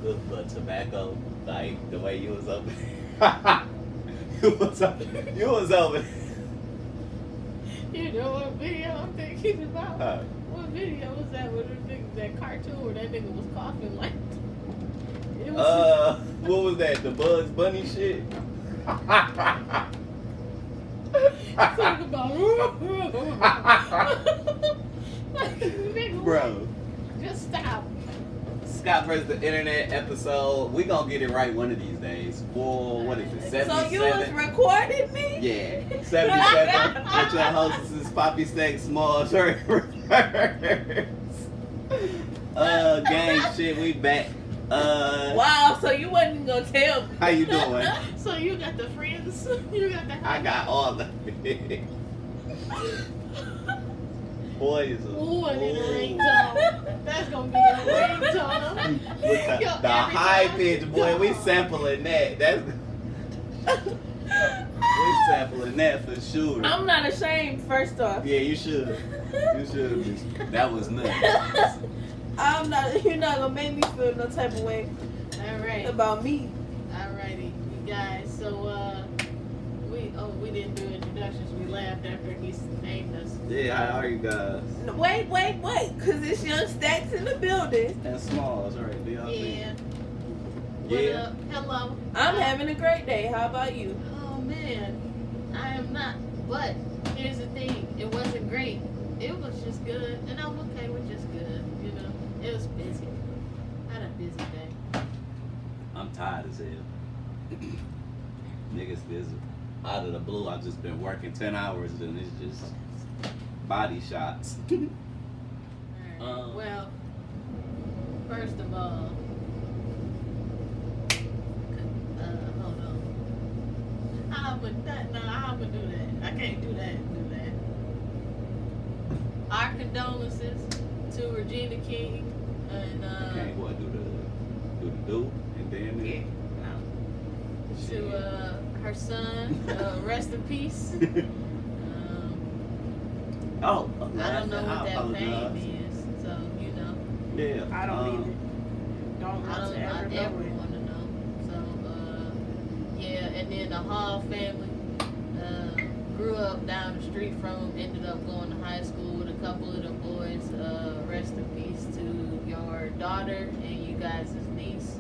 hookah for tobacco, like the way you was over. You was over. You know what video I'm thinking about? Huh. What video was that with that cartoon where that nigga was coughing like? It was What was that? The Bugs Bunny shit. talking about. Like, nigga, Bro, just stop. Scott versus the Internet episode. We gonna get it right one of these days. For what is it? 77? So you was recording me? Yeah, 77. With your hostesses, Poppy Steak, Small Short gang shit, we back. Wow, so you wasn't gonna tell me. How you doing? So you got the friends. You got the. I got all of it. Poison. Ooh, I need a ringtone. That's gonna be a ringtone. With the Yo, high every pitch, time boy, you we talk. sampling that. That's we sampling that for sure. I'm not ashamed, first off. Yeah, you should. You should be. That was nuts. I'm not, you're not gonna make me feel no type of way All right. about me. Alrighty, you guys. So we didn't do introductions. We laughed after he named us. Yeah, how are you guys? No, wait, cause it's Young Stacks in the building. And Smalls, alright, do y'all Yeah. think? What Yeah. up? Hello. I'm having a great day. How about you? Oh man, I am not. But here's the thing: it wasn't great. It was just good, and I'm okay with just good. You know, it was busy. I had a busy day. I'm tired as hell. Niggas is out of the blue. I've just been working 10 hours and it's just body shots. Alright. Well, first of all, hold on. How I'm gonna do that? I can't do that. Our condolences to Regina King and Okay, what do and then yeah, to her son. Rest in peace. Oh, I don't know what that pain is, so you know. Yeah. I don't either. Don't I want don't to ever I know ever it. want to know. So yeah, and then the Hall family grew up down the street from him, ended up going to high school with a couple of the boys. Rest in peace to your daughter and you guys' niece.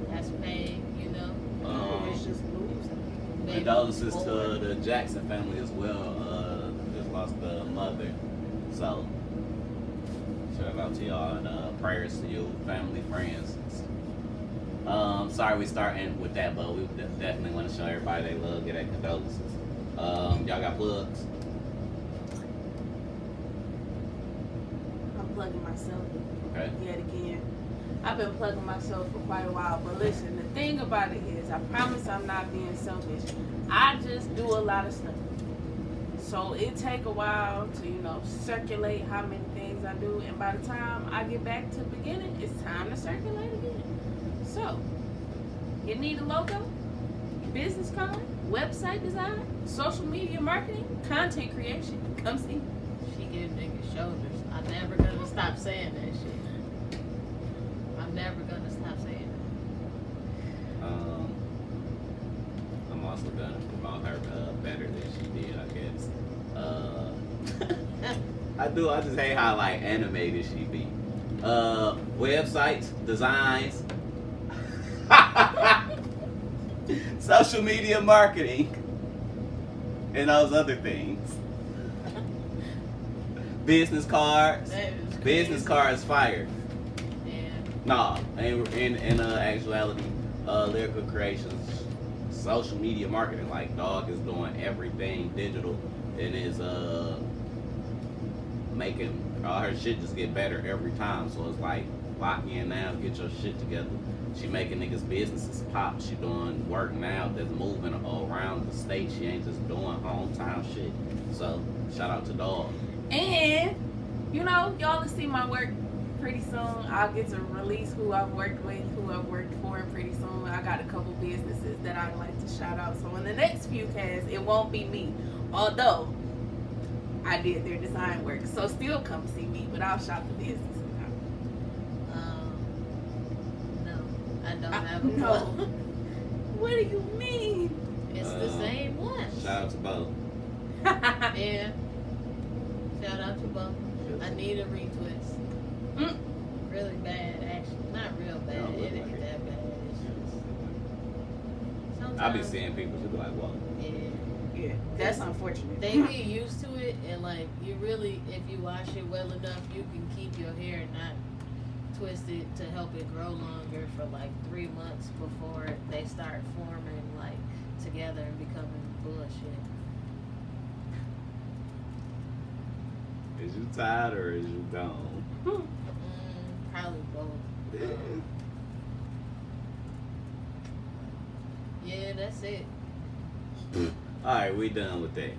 That's pain, you know. It's just losing. Baby Condolences forward. to the Jackson family as well. Just lost the mother. So, shout out to y'all and prayers to you, family, friends. Sorry we starting with that, but we definitely want to show everybody they love, get their condolences. Y'all got plugs? I'm plugging myself Okay. yet again. I've been plugging myself for quite a while, but listen, the thing about it is, I promise I'm not being selfish. I just do a lot of stuff. So it take a while to, circulate how many things I do, and by the time I get back to the beginning, it's time to circulate again. So, you need a logo, business card, website design, social media marketing, content creation, come see me. She gave niggas shoulders. I'm never gonna stop saying that shit. I'm never gonna stop saying I'm also gonna promote her better than she did, I guess. I just hate how like animated she be. Websites, designs, social media marketing, and those other things. Business cards. that. That is Business crazy. cards fire. Yeah. Nah, in actuality, Lyrical Creations, social media marketing, like dog is doing everything digital and is making all her shit just get better every time. So it's like lock in now, get your shit together. She making niggas businesses pop. She doing work now that's moving all around the state. She ain't just doing hometown shit. So shout out to dog. And, y'all will see my work pretty soon. I'll get to release who I've worked with, who I've worked for pretty soon. I got a couple businesses that I'd like to shout out. So in the next few casts, it won't be me. Although, I did their design work. So still come see me, but I'll shout the businesses out. don't have a No. club. What do you mean? It's the same one. Shout out to both. Yeah. Shout out to both. I need a retwist. Mm. Really bad, actually. Not real bad. Don't look It ain't like it. that bad. It's just sometimes. I be seeing people just be like, "Whoa." Yeah. Yeah, that's unfortunate. They get used to it, and like you really, if you wash it well enough, you can keep your hair not twisted to help it grow longer for like 3 months before they start forming like together and becoming bullshit. Is you tired or is you gone? Probably both. Yeah, that's it. All right, we done with that.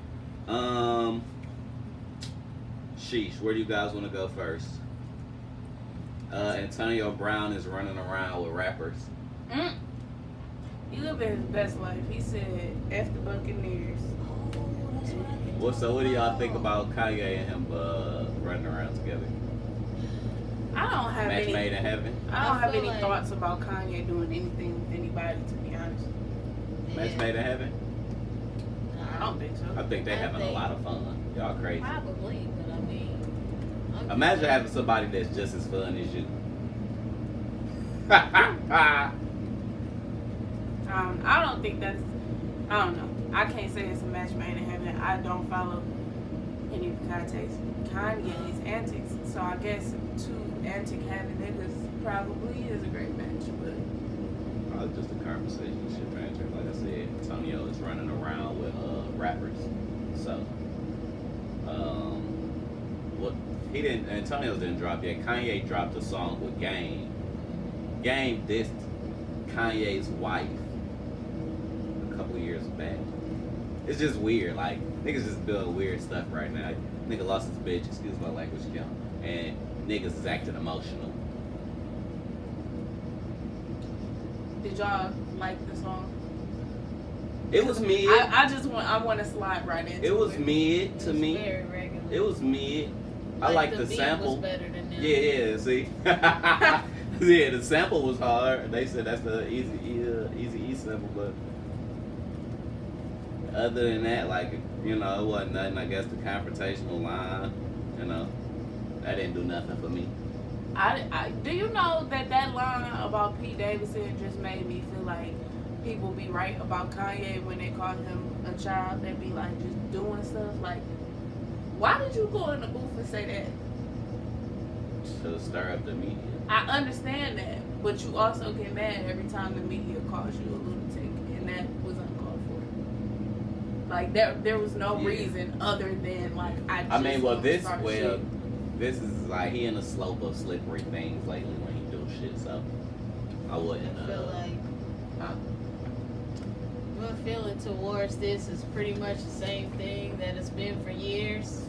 Sheesh, where do you guys want to go first? Antonio Brown is running around with rappers. He living his best life. He said, F the Buccaneers. So what do y'all think about Kanye and him running around together? I don't have Match any. made in heaven. I don't have feel any like- thoughts about Kanye doing anything with anybody, to be honest. Match made in heaven. I don't think so. I think they I having a think- lot of fun. Y'all crazy. Probably, but I mean, I'm Imagine just- having somebody that's just as fun as you. I don't think that's. I don't know. I can't say it's a match made in heaven. I don't follow any of Kanye's antics. So I guess two antic having niggas probably is a great match. But Probably just a conversation shit matcher. Like I said, Antonio is running around with rappers. So, what he didn't. Antonio didn't drop yet. Kanye dropped a song with Game. Game dissed Kanye's wife a couple years back. It's just weird. Like niggas just doing weird stuff right now. Nigga lost his bitch. Excuse my language, Kim. And niggas is acting emotional. did y'all like the song? It was mid. I want to slide right into it. It was mid to It's me. very regular. It was mid. I like the beat sample. Was better than them. Yeah, see. Yeah, the sample was hard. They said that's the easy E sample, but other than that, like, you know, it wasn't nothing. I guess the confrontational line, you know, that didn't do nothing for me. Do you know that line about Pete Davidson just made me feel like people be right about Kanye when they call him a child? They be like just doing stuff like, why did you go in the booth and say that? To stir up the media. I understand that, but you also get mad every time the media calls you a lunatic, and that was uncalled for. Like there was no Yeah. reason other than like I This start shit. this is like he in the slope of slippery things lately when he do shit. So I wouldn't. I feel like Huh? my feeling towards this is pretty much the same thing that it's been for years.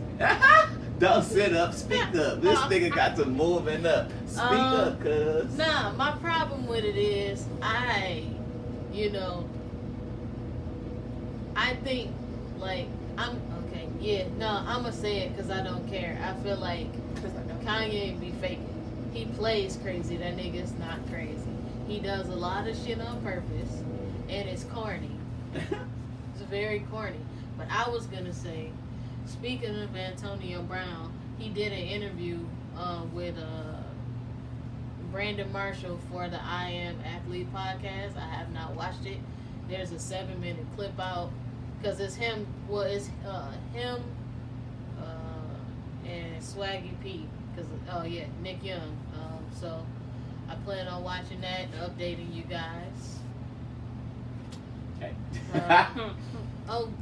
Don't sit up, speak up. This nigga got to moving up. Speak up, cuz. Nah, my problem with it is I think like I'm gonna say it because I don't care. I feel like Kanye be faking. He plays crazy. That nigga's not crazy. He does a lot of shit on purpose, and it's corny. It's very corny. But I was gonna say, speaking of Antonio Brown, he did an interview with Brandon Marshall for the I Am Athlete podcast. I have not watched it. There's a 7-minute clip out because it's him. Well, it's him and Swaggy P. Because Nick Young. So I plan on watching that and updating you guys. Okay.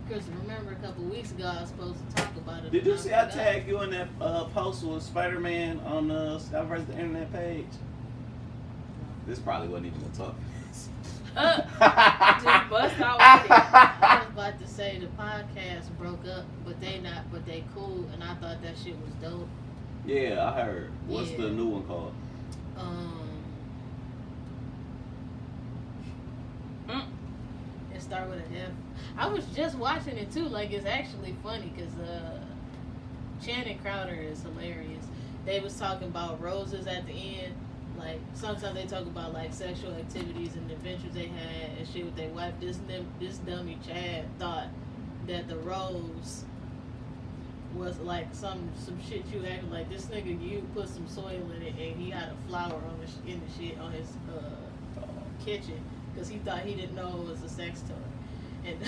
Because remember a couple weeks ago I was supposed to talk about it. Did and you see I forgot. tagged you in that post with Spider-Man on the South vs. the Internet page? This probably wasn't even gonna talk. Just bust out with it. I was about to say the podcast broke up, but they cool, and I thought that shit was dope. Yeah, I heard. What's Yeah. the new one called? It start with an F. I was just watching it too. Like it's actually funny because Channing Crowder is hilarious. They was talking about roses at the end, like sometimes they talk about like sexual activities and adventures they had and shit with their wife. This dummy Chad thought that the rose was like some shit you acted like. This nigga, you put some soil in it and he had a flower on in the shit on his kitchen because he thought he didn't know it was a sex toy. And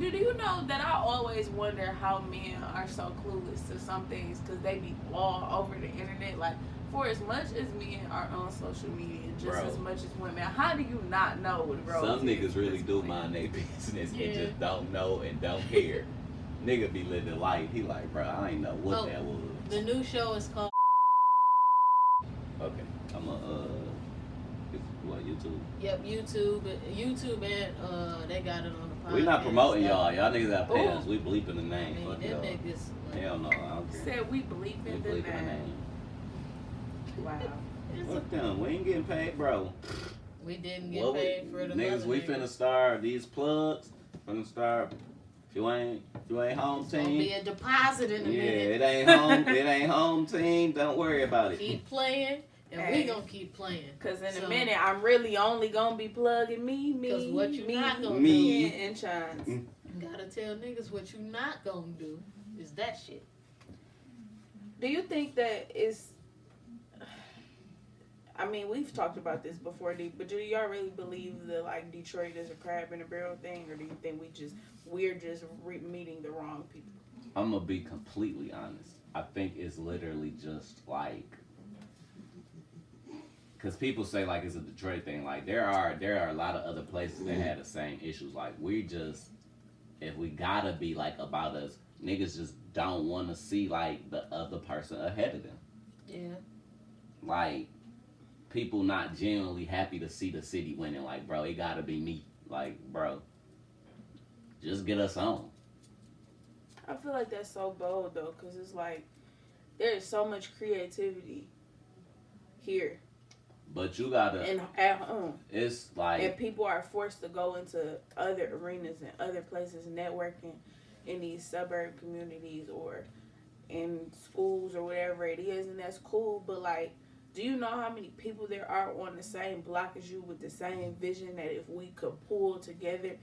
do you know that I always wonder how men are so clueless to some things because they be all over the internet. Like, for as much as men are on social media, just as much as women, how do you not know what rose Some is niggas really do point? mind their business Yeah. and just don't know and don't care. Nigga be living life. He like, bro, I ain't know what that was. the new show is called. Okay, I'm it's what, YouTube? Yep, YouTube and they got it on the podcast. We not promoting stuff. y'all really got pay us. Ooh. We bleeping the I name. mean, Fuck them y'all. niggas. Like, Hell no, I don't care. Said we believe We in the bleeping the name. name. Wow. Fuck them. We ain't getting paid, bro. we didn't get What paid for the niggas, mother we niggas. finna start these plugs. Finna start. If you ain't home It's gonna be team. a deposit in a Yeah, minute. it ain't home. It ain't home team. Don't worry about it. Keep playing, and Hey. we gonna keep playing. Cause in So- a minute, I'm really only gonna be plugging me, 'Cause what you me, not gonna Me. do, and Chance. Mm. Gotta tell niggas what you not gonna do is that shit. Do you think that is? I mean, we've talked about this before, but do y'all really believe that like Detroit is a crab in a barrel thing, or do you think we're just meeting the wrong people? I'm gonna be completely honest. I think it's literally just like, cause people say like it's a Detroit thing. Like there are a lot of other places that had the same issues. Like we just, if we gotta be like about us, niggas just don't want to see like the other person ahead of them. Yeah. Like people not genuinely happy to see the city winning. Like bro, it gotta be me. Like bro, just get us on. I feel like that's so bold though, cause it's like there's so much creativity here But you gotta. and at home. It's like. And people are forced to go into other arenas and other places networking in these suburb communities or in schools or whatever it is, and that's cool. But like, do you know how many people there are on the same block as you with the same vision that if we could pull together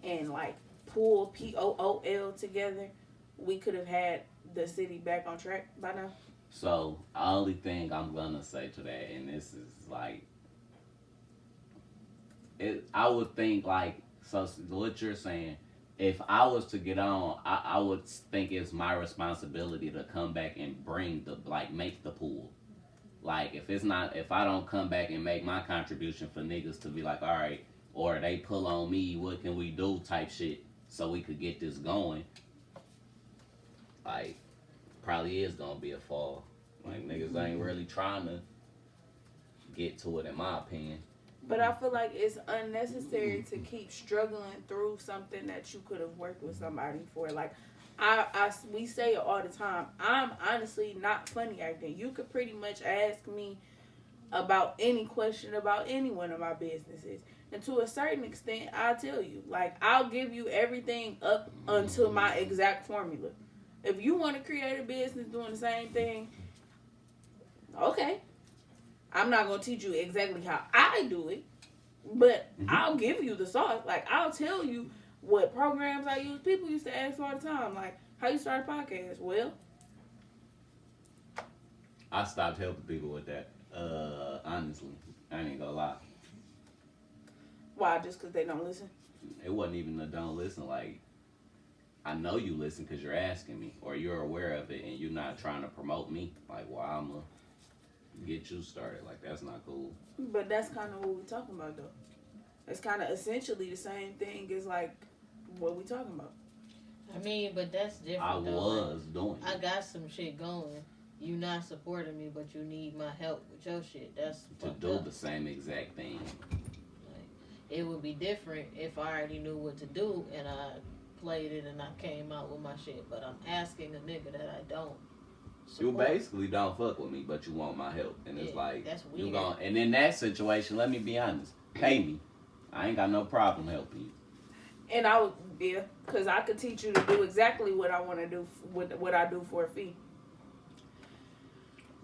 and like pull POOL together, we could have had the city back on track by now? So, the only thing I'm gonna say to that, and this is like, I would think like, so what you're saying, if I was to get on, I would think it's my responsibility to come back and bring make the pool. Like, if I don't come back and make my contribution for niggas to be like, all right, or they pull on me, what can we do type shit, so we could get this going, like, probably is gonna be a fall. Like niggas ain't really trying to get to it, in my opinion. But I feel like it's unnecessary to keep struggling through something that you could have worked with somebody for. Like, we say it all the time. I'm honestly not funny acting. You could pretty much ask me about any question about any one of my businesses. And to a certain extent, I'll tell you. Like, I'll give you everything up until my exact formula. If you want to create a business doing the same thing, okay. I'm not going to teach you exactly how I do it, but I'll give you the sauce. Like, I'll tell you what programs I use. People used to ask all the time, like, how you start a podcast? Well, I stopped helping people with that, honestly. I ain't gonna lie. why? Just because they don't listen? It wasn't even a don't listen. Like, I know you listen because you're asking me, or you're aware of it, and you're not trying to promote me. Like, well, I'm gonna get you started. Like, that's not cool. But that's kind of what we're talking about, though. It's kind of essentially the same thing as, like, what we talking about. I mean, but that's different. I though. was doing I it. got some shit going. You not supporting me, but you need my help with your shit. That's To fucked do up. the same exact thing. Like, it would be different if I already knew what to do and I played it and I came out with my shit. But I'm asking a nigga that I don't You support. basically don't fuck with me, but you want my help. And it's Yeah, like, that's you weird. gon' and in that situation, let me be honest, pay me. I ain't got no problem helping you. And I would, yeah, because I could teach you to do exactly what I want to do, what I do for a fee.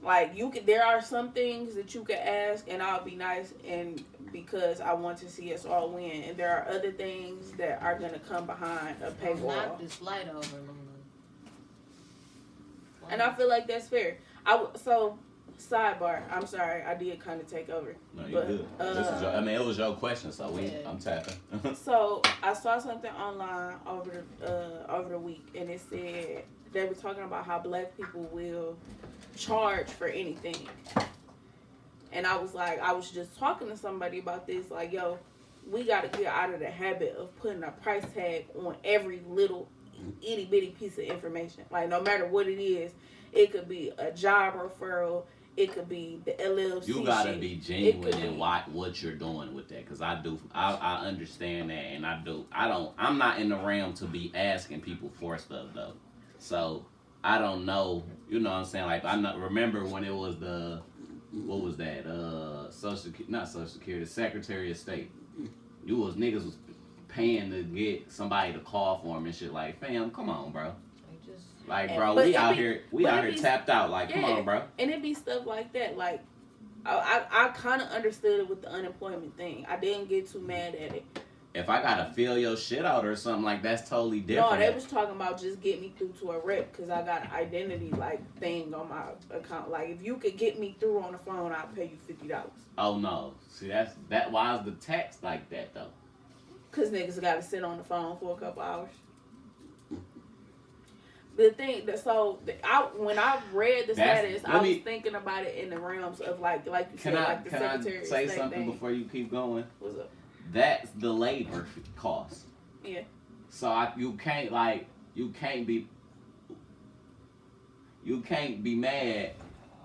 Like there are some things that you can ask, and I'll be nice, and because I want to see us all win. And there are other things that are gonna come behind a paywall. Knock this light over, Luna. And I feel like that's fair. So sidebar. I'm sorry, I did kind of take over. No, you're good. This is it was your question, so I'm tapping. So I saw something online over the week, and it said they were talking about how black people will charge for anything. And I was just talking to somebody about this, like, yo, we got to get out of the habit of putting a price tag on every little itty bitty piece of information. Like, no matter what it is, it could be a job referral, it could be the LLC. You gotta be genuine in what you're doing with that, because I understand that, and I'm not in the realm to be asking people for stuff though. So I don't know, you know what I'm saying? Like, remember when it was what was that? Not Social Security, Secretary of State. Niggas was paying to get somebody to call for them and shit. Like, fam, come on, bro. Like, bro, we out here tapped out. Like, come on, bro. And it be stuff like that. Like, I kind of understood it with the unemployment thing. I didn't get too mad at it. If I gotta fill your shit out or something, like, that's totally different. No, they was talking about just get me through to a rep, because I got an identity thing on my account. Like, if you could get me through on the phone, I'll pay you $50. Oh no, see that. Why is the text like that though? Cause niggas gotta sit on the phone for a couple hours. The thing when I read the status, I was thinking about it in the realms of like you said, like the Secretary of State. Can I say something before you keep going? What's up? That's the labor cost. Yeah. So you can't be mad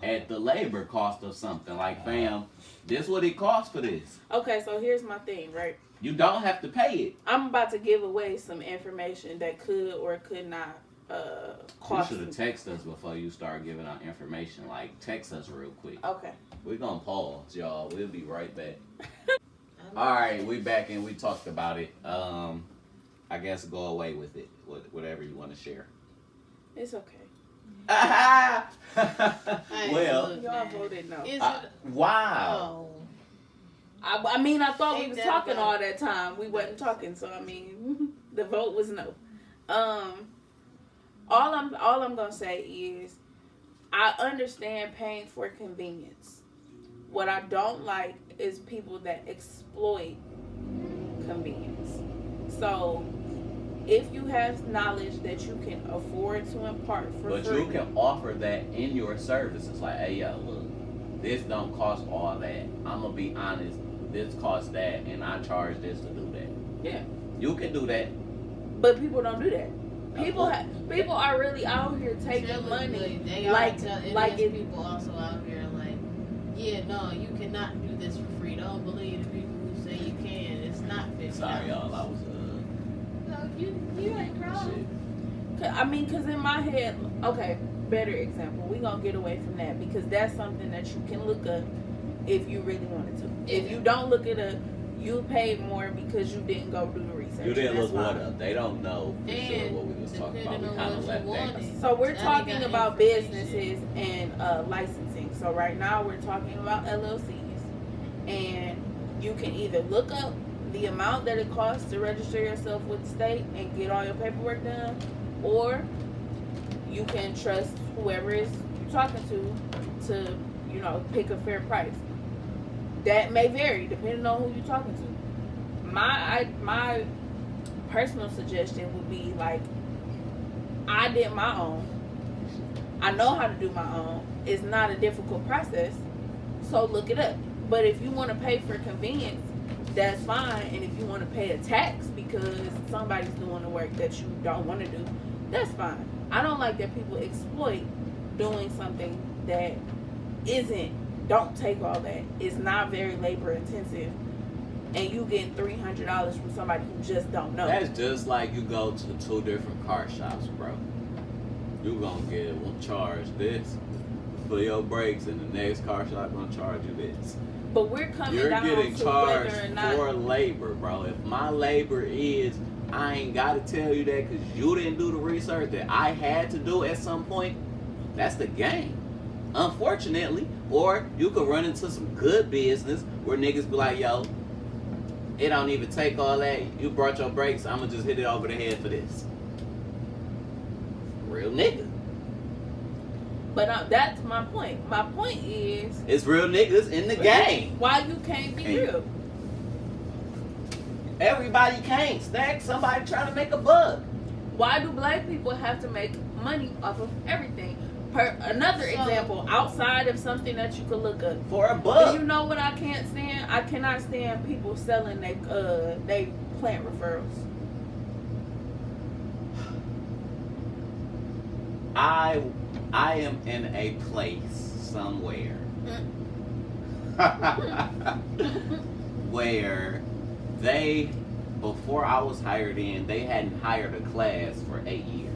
at the labor cost of something. Like, fam, this what it costs for this. Okay, so here's my thing, right? You don't have to pay it. I'm about to give away some information that could or could not cost. You should have texted us before you start giving out information. Like, text us real quick. Okay. We're gonna pause, y'all. We'll be right back. Alright, we back and we talked about it. I guess go away with it. Whatever you want to share. It's okay. Well, y'all voted no. Wow. I mean, I thought we was talking all that time. We wasn't talking, so I mean, the vote was no. All I'm gonna say is, I understand paying for convenience. What I don't like is people that exploit convenience. So, if you have knowledge that you can afford to impart for free. But you can offer that in your services. Like, hey, yo, look, this don't cost all that. I'm going to be honest, this costs that, and I charge this to do that. Yeah. You can do that. But people don't do that. People are really out here taking money. Like people also out here like, yeah, no, you cannot do this for free. Don't believe the people who say you can. It's not $50. Sorry, y'all. I was No, you ain't wrong. I mean, because in my head, okay, better example. We're going to get away from that, because that's something that you can look up if you really wanted to. If you don't look it up, you paid more because you didn't go do the research. You didn't look what up. They don't know for sure what we was talking about. We kind of left that. So we're talking about businesses and licensing. So right now we're talking about LLCs. And you can either look up the amount that it costs to register yourself with the state and get all your paperwork done, or you can trust whoever is you're talking to pick a fair price. That may vary depending on who you're talking to. My personal suggestion would be, like, I did my own. I know how to do my own. It's not a difficult process, so look it up. But if you want to pay for convenience, that's fine. And if you want to pay a tax because somebody's doing the work that you don't want to do, that's fine. I don't like that people exploit doing something that don't take all that. It's not very labor intensive. And you getting $300 from somebody who just don't know. That's just like you go to 2 different car shops, bro. You gonna get charge this for your brakes, and the next car shop gonna charge you this. But we're coming You're down getting to charged whether or not for labor, bro. If my labor is, I ain't gotta tell you that because you didn't do the research that I had to do at some point. That's the game. unfortunately. Or you could run into some good business where niggas be like, yo, it don't even take all that. You brought your brakes, I'ma just hit it over the head for this. Real nigga. But that's my point. My point is, it's real niggas in the game. Why you can't be real? Everybody can't. Stack somebody trying to make a buck. Why do black people have to make money off of everything? Another example, outside of something that you could look up. For a buck. Do you know what I can't stand? I cannot stand people selling they plant referrals. I am in a place somewhere where they, before I was hired in, they hadn't hired a class for 8 years.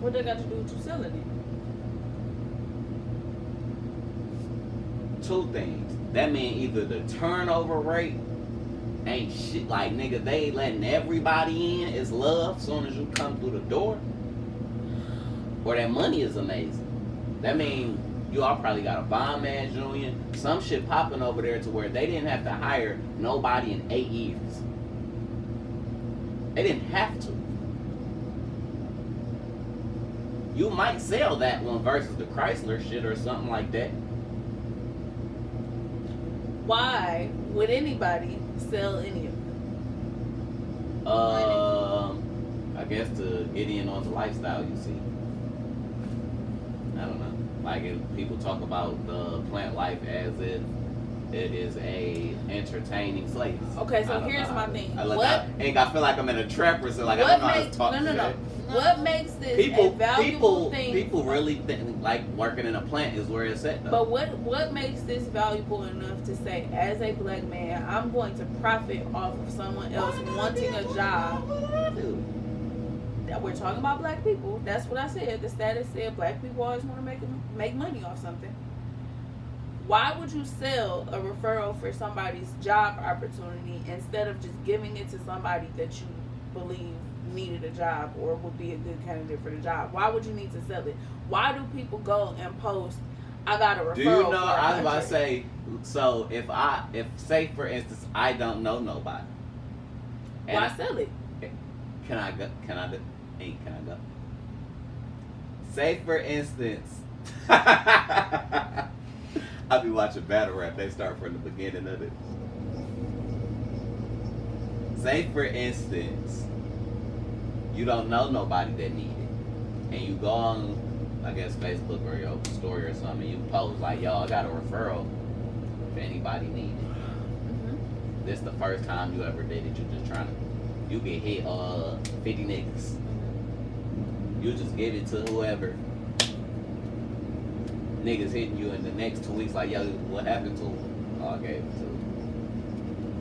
What they got to do with you selling it? Two things. That mean either the turnover rate ain't shit, like nigga, they ain't letting everybody in. It's love soon as you come through the door. Or that money is amazing. That mean you all probably got a bomb ass union, some shit popping over there to where they didn't have to hire nobody in 8 years. They didn't have to. You might sell that one versus the Chrysler shit or something like that. Why would anybody sell any of it? I guess to get in on the lifestyle, you see. I don't know. Like if people talk about the plant life as if it is a entertaining place. Okay, so here's my thing. I feel like I'm in a trap or something. Like I don't know how to talk no. What makes this a valuable thing? People really think like working in a plant is where it's at, though. But what makes this valuable enough to say, as a black man, I'm going to profit off of someone else wanting a job? We're talking about black people. That's what I said. The status said black people always want to make money off something. Why would you sell a referral for somebody's job opportunity instead of just giving it to somebody that you believe needed a job or would be a good candidate for the job? Why would you need to sell it? Why do people go and post, I got a referral? Do you know, I was about to say, so if say for instance, I don't know nobody. Why sell it? Can I go? Say for instance, I'll be watching battle rap. They start from the beginning of it. Say for instance, you don't know nobody that need it, and you go on, I guess Facebook or your story or something, and you post like, "Yo, I got a referral if anybody need it." Mm-hmm. This the first time you ever did it. You just trying to, you get hit 50 niggas. You just give it to whoever. Niggas hitting you in the next 2 weeks like, yo, what happened to him? Oh, I gave it to him.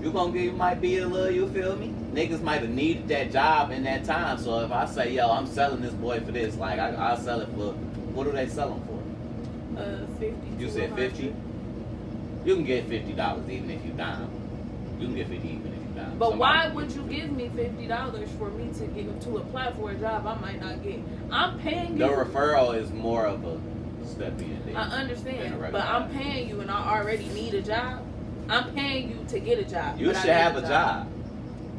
You gonna give, might be a little, you feel me? Niggas might have needed that job in that time. So if I say, yo, I'm selling this boy for this, like I'll sell it for, what do they sell him for? 50. You said 50? You can get $50 even if you dime. You can get 50 even if you dime. But why would you give me $50 for me to apply for a job I might not get? I'm paying you. The referral is more of a step in there. I understand, but I'm paying you and I already need a job. I'm paying you to get a job. You should have a job.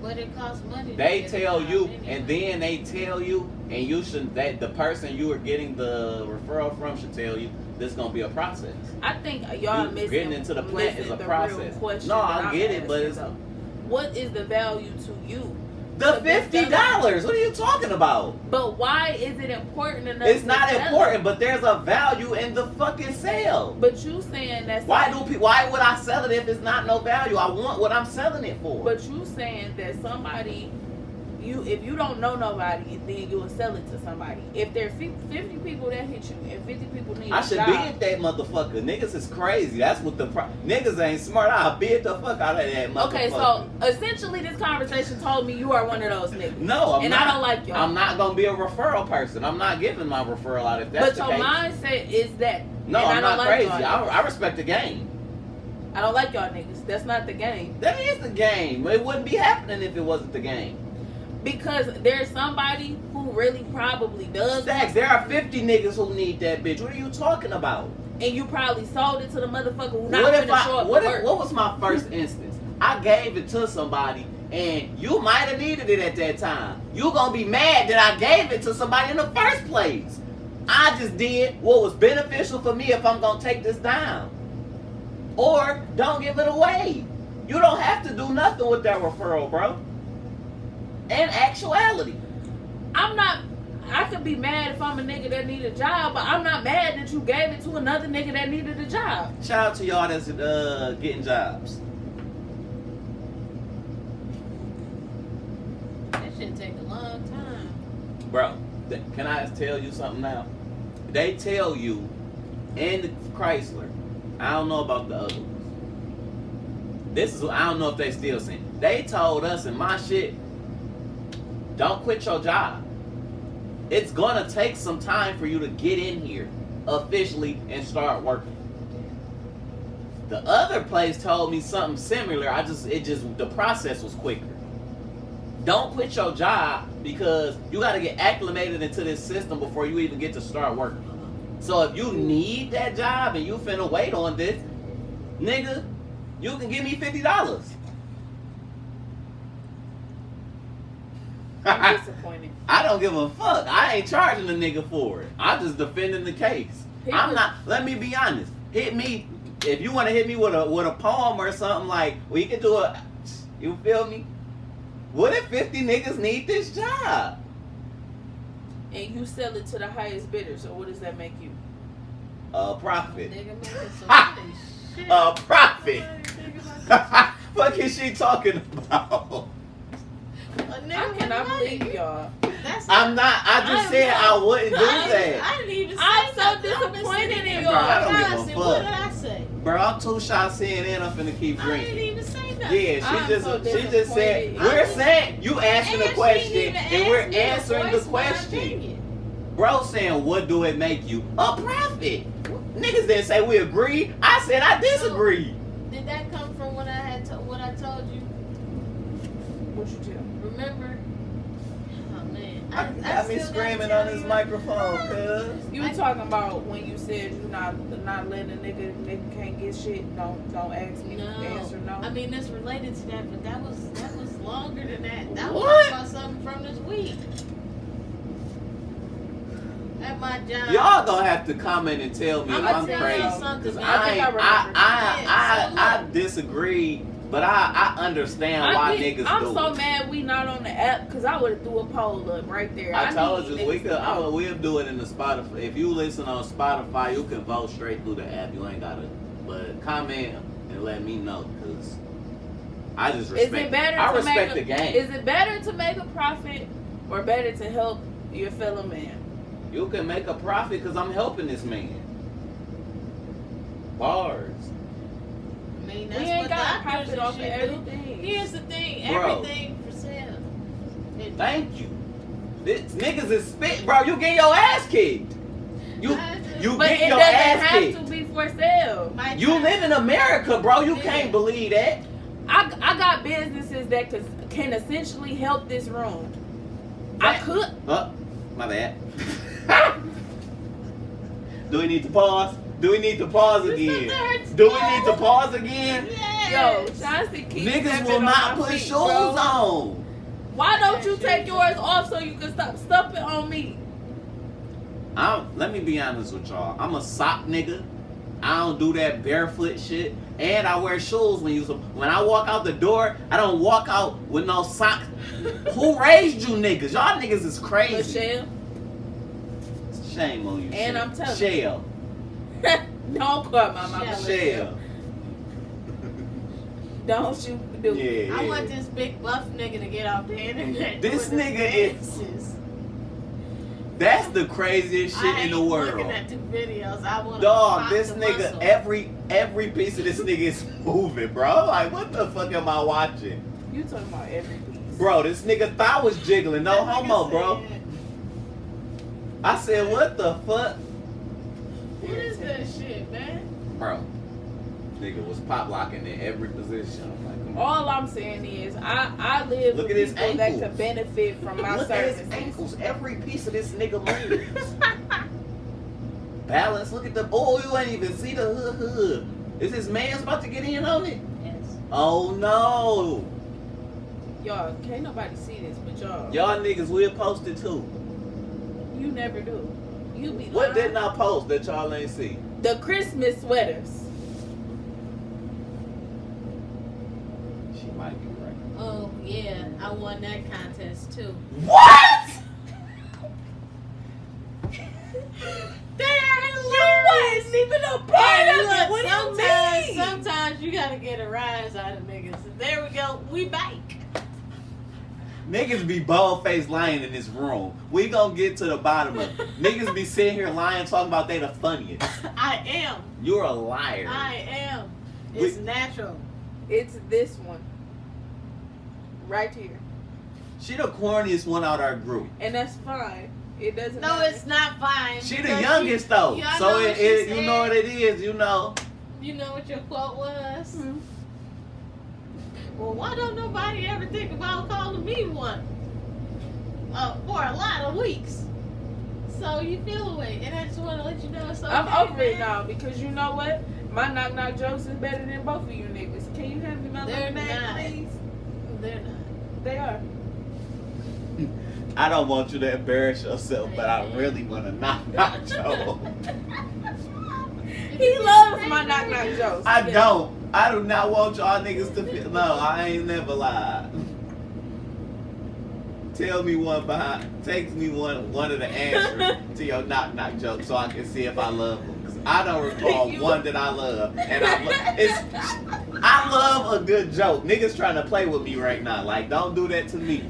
But it costs money. They tell you, and then they tell you, and you should, that the person you are getting the referral from should tell you this is gonna be a process. I think y'all missing. Getting into the plant is a process. No, I get it, but it's what is the value to you? The $50. What are you talking about? But why is it important enough? It's not important, but there's a value in the fucking sale. But you saying that. Why would I sell it if it's not no value? I want what I'm selling it for. But you saying that somebody, if you don't know nobody, then you will sell it to somebody. If there are 50 people that hit you and 50 people need I a should job, bid that motherfucker. Niggas is crazy. That's what niggas ain't smart. I'll bid the fuck out of that motherfucker. Okay, so essentially this conversation told me you are one of those niggas. No, I'm not. I don't like y'all. I'm not gonna be a referral person. I'm not giving my referral out if that's the case. But your mindset is that. No, I'm not crazy. I respect the game. I don't like y'all niggas. That's not the game. That is the game. It wouldn't be happening if it wasn't the game. Because there's somebody who really probably does. Stacks, there are 50 niggas who need that bitch. What are you talking about? And you probably sold it to the motherfucker who not What if finna show up to work. what was my first instance? I gave it to somebody and you might have needed it at that time. You gonna be mad that I gave it to somebody in the first place. I just did what was beneficial for me if I'm gonna take this down. Or don't give it away. You don't have to do nothing with that referral, bro. In actuality. I could be mad if I'm a nigga that need a job, but I'm not mad that you gave it to another nigga that needed a job. Shout out to y'all that's getting jobs. That shit take a long time. Bro, can I tell you something now? They tell you in the Chrysler, I don't know about the other ones. This is, I don't know if they still saying. They told us in my shit, don't quit your job. It's gonna take some time for you to get in here officially and start working. The other place told me something similar. The process was quicker. Don't quit your job because you gotta get acclimated into this system before you even get to start working. So if you need that job and you finna wait on this, nigga, you can give me $50. I'm disappointed. I don't give a fuck. I ain't charging a nigga for it. I'm just defending the case. I'm not. Let me be honest. Hit me if you want to hit me with a poem or something like we can do a. You feel me? What if 50 niggas need this job? And you sell it to the highest bidder. So what does that make you? Profit. Nigga making some shit. Profit. I What is she talking about? I cannot believe y'all. I'm not. I just said I wouldn't do that. I didn't even say I'm so nothing. disappointed in Bro, I don't Honestly, give a what fuck. did I say? Bro, I'm 2 shots in and I'm finna keep I drinking. didn't even say nothing. Yeah, I'm so she just said disappointed. we're saying you asking And a she question didn't even and we're ask me to answering the voice my question. opinion. Bro saying what do it make you? A profit. Niggas didn't say we agree. I said I disagree. Did that come from what I had what I told you? What you tell? Remember? Oh man. I got me still screaming gotta on tell this you. microphone, cuz. You were talking about when you said you not letting a nigga can't get shit. Don't ask me. No. Answer no. I mean, it's related to that, but that was longer than that. That was What? about something from this week. At my job. Y'all gonna have to comment and tell me if I'ma I'm tell you crazy. something, Cause man. I think I remember. I disagree, but I understand why niggas I'm do so it. mad we not on the app because I would have threw a poll up right there. I told need you we niggas could. to know. We'll do it in the Spotify. If you listen on Spotify, you can vote straight through the app. You ain't gotta. But comment and let me know, cause I just respect. Is it better I to respect the make game. Is it better to make a profit or better to help your fellow man? You can make a profit because I'm helping this man. Bars. I mean, We that's ain't what got doctors profit and off of shit do. everything. Here's the thing, Bro. everything for sale. Thank you. This niggas is spit, bro. You get your ass kicked. You But get it your doesn't ass have kicked. to be for sale. You live in America, bro. You Yeah. can't believe that. I got businesses that can essentially help this room. I could. Oh, my bad. Do we need to pause? Do we need to pause again? Do we need to pause again? Yo, Chauncey keeps Niggas stepping will on not my put feet, shoes bro. on. Why don't you take yours off so you can stop stumping on me? Let me be honest with y'all. I'm a sock nigga. I don't do that barefoot shit. And I wear shoes when I walk out the door, I don't walk out with no socks. Who raised you niggas? Y'all niggas is crazy. Michelle, Shame on you. And Shell. I'm telling Shell. don't call my mama. Shell. Shell. Don't you do it. Yeah. I want this big buff nigga to get off the internet. This doing nigga dances. That's the craziest shit I in the ain't world. looking at the videos. I want Dog, this the nigga, muscle. every piece of this nigga is moving, bro. Like, what the fuck am I watching? You talking about every piece. Bro, this nigga thigh was jiggling. No That nigga homo, bro. said, I said, what the fuck? What is that shit, man? Bro, Nigga was pop locking in every position. I'm like, come on. All I'm saying is, I live Look with at his people that ankles. could benefit from my Look at his services. ankles. Every piece of this nigga moves. Balance. Look at the. Oh, you ain't even see the hood. Is his man's about to get in on it? Yes. Oh no. Y'all, can't nobody see this, but y'all. Y'all niggas will post it too. You never do. You be What lying. didn't I post that y'all ain't see? The Christmas sweaters. She might be right. Oh yeah, I won that contest too. What? You wasn't even a part Hey, of it. look, What do you mean? sometimes you gotta get a rise out of niggas. There we go. We back. Niggas be bald faced lying in this room. We gonna get to the bottom of it. Niggas be sitting here lying, talking about they the funniest. I am. You're a liar. I am. It's natural. It's this one. Right here. She the corniest one out our group. And that's fine. It doesn't No, matter. it's not fine. She the because youngest though. Yeah, I So know what she you know what said. it is, you know. You know what your quote was? Mhm. Well, why don't nobody ever think about calling me one? For a lot of weeks. So you feel away, and I just want to let you know it's okay. I'm over it man. now because you know what? My knock knock jokes is better than both of you niggas. Can you hand me my They're little bag, not. please? They're not. They are. I don't want you to embarrass yourself, but I really want to knock Joe. He loves my knock knock jokes. I Yeah. don't. I do not want y'all niggas to feel. No, I ain't never lied. Tell me one behind. Text me one of the answers to your knock knock joke so I can see if I love them. Cause I don't recall one that I love, and I love a good joke. Niggas trying to play with me right now. Like, don't do that to me.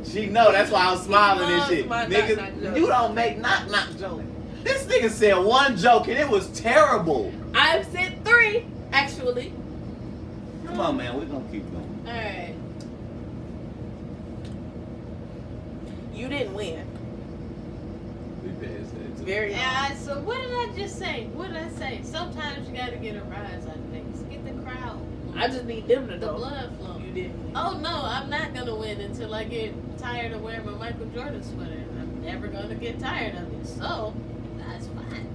She know that's why I'm smiling and loves shit. my Niggas, knock-knock jokes. you don't make knock knock jokes. This nigga said one joke and it was terrible. I've said 3, actually. Come on, man, we gonna keep going. All right. You didn't win. We passed that too. Very Yeah. So what did I just say? What did I say? Sometimes you gotta get a rise out of niggas. Get the crowd. I just need them to The know. blood flow. You didn't win. Oh no, I'm not gonna win until I get tired of wearing my Michael Jordan sweater. I'm never gonna get tired of it. So that's fine.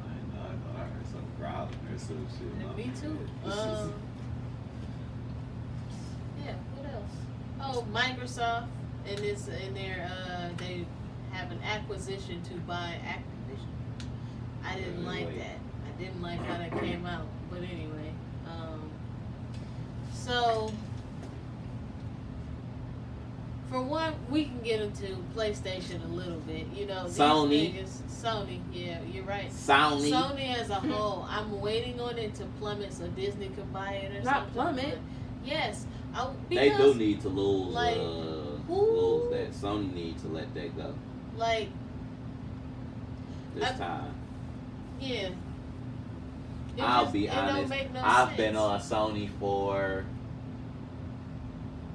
I know, I heard some growling or some shit. Me too. Yeah. What else? Oh, Microsoft and it's in their they have an acquisition to buy Activision. I didn't like that. I didn't like how that came out. But anyway, so for one, we can get into PlayStation a little bit. You know, these Sony. niggas, Sony. Yeah, you're right. Sony. Sony as a whole, I'm waiting on it to plummet so Disney can buy it or Not something. plummet. Yes. They do need to lose, like, lose that. Sony need to let that go Like, this time. yeah. It I'll just- be it don't honest. make no I've sense. been on Sony for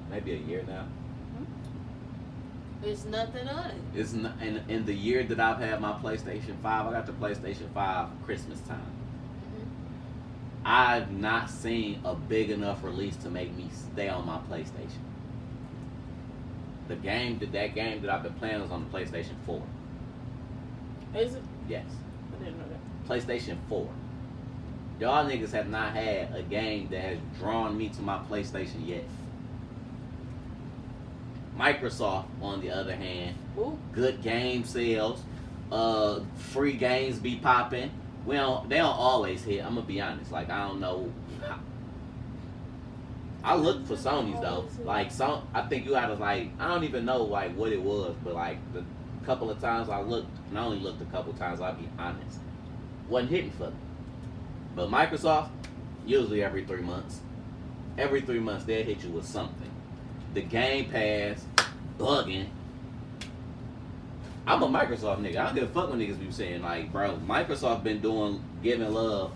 maybe a year now. There's nothing on it. It's not, in the year that I've had my PlayStation 5, I got the PlayStation 5 Christmas time. Mm-hmm. I've not seen a big enough release to make me stay on my PlayStation. That game that I've been playing was on the PlayStation 4. Is it? Yes. I didn't know that. PlayStation 4. Y'all niggas have not had a game that has drawn me to my PlayStation yet. Microsoft, on the other hand, Ooh. good game sales, free games be popping. They don't always hit. I'm gonna be honest. Like, I don't know. I looked for Sony's though. Like, I think you gotta, like, I don't even know like what it was, but like the couple of times I looked, and I only looked a couple times. I'll be honest, wasn't hitting for me. But Microsoft, usually every 3 months. Every 3 months they'll hit you with something. The Game Pass, bugging. I'm a Microsoft nigga. I don't give a fuck when niggas be saying, like, bro, Microsoft been giving love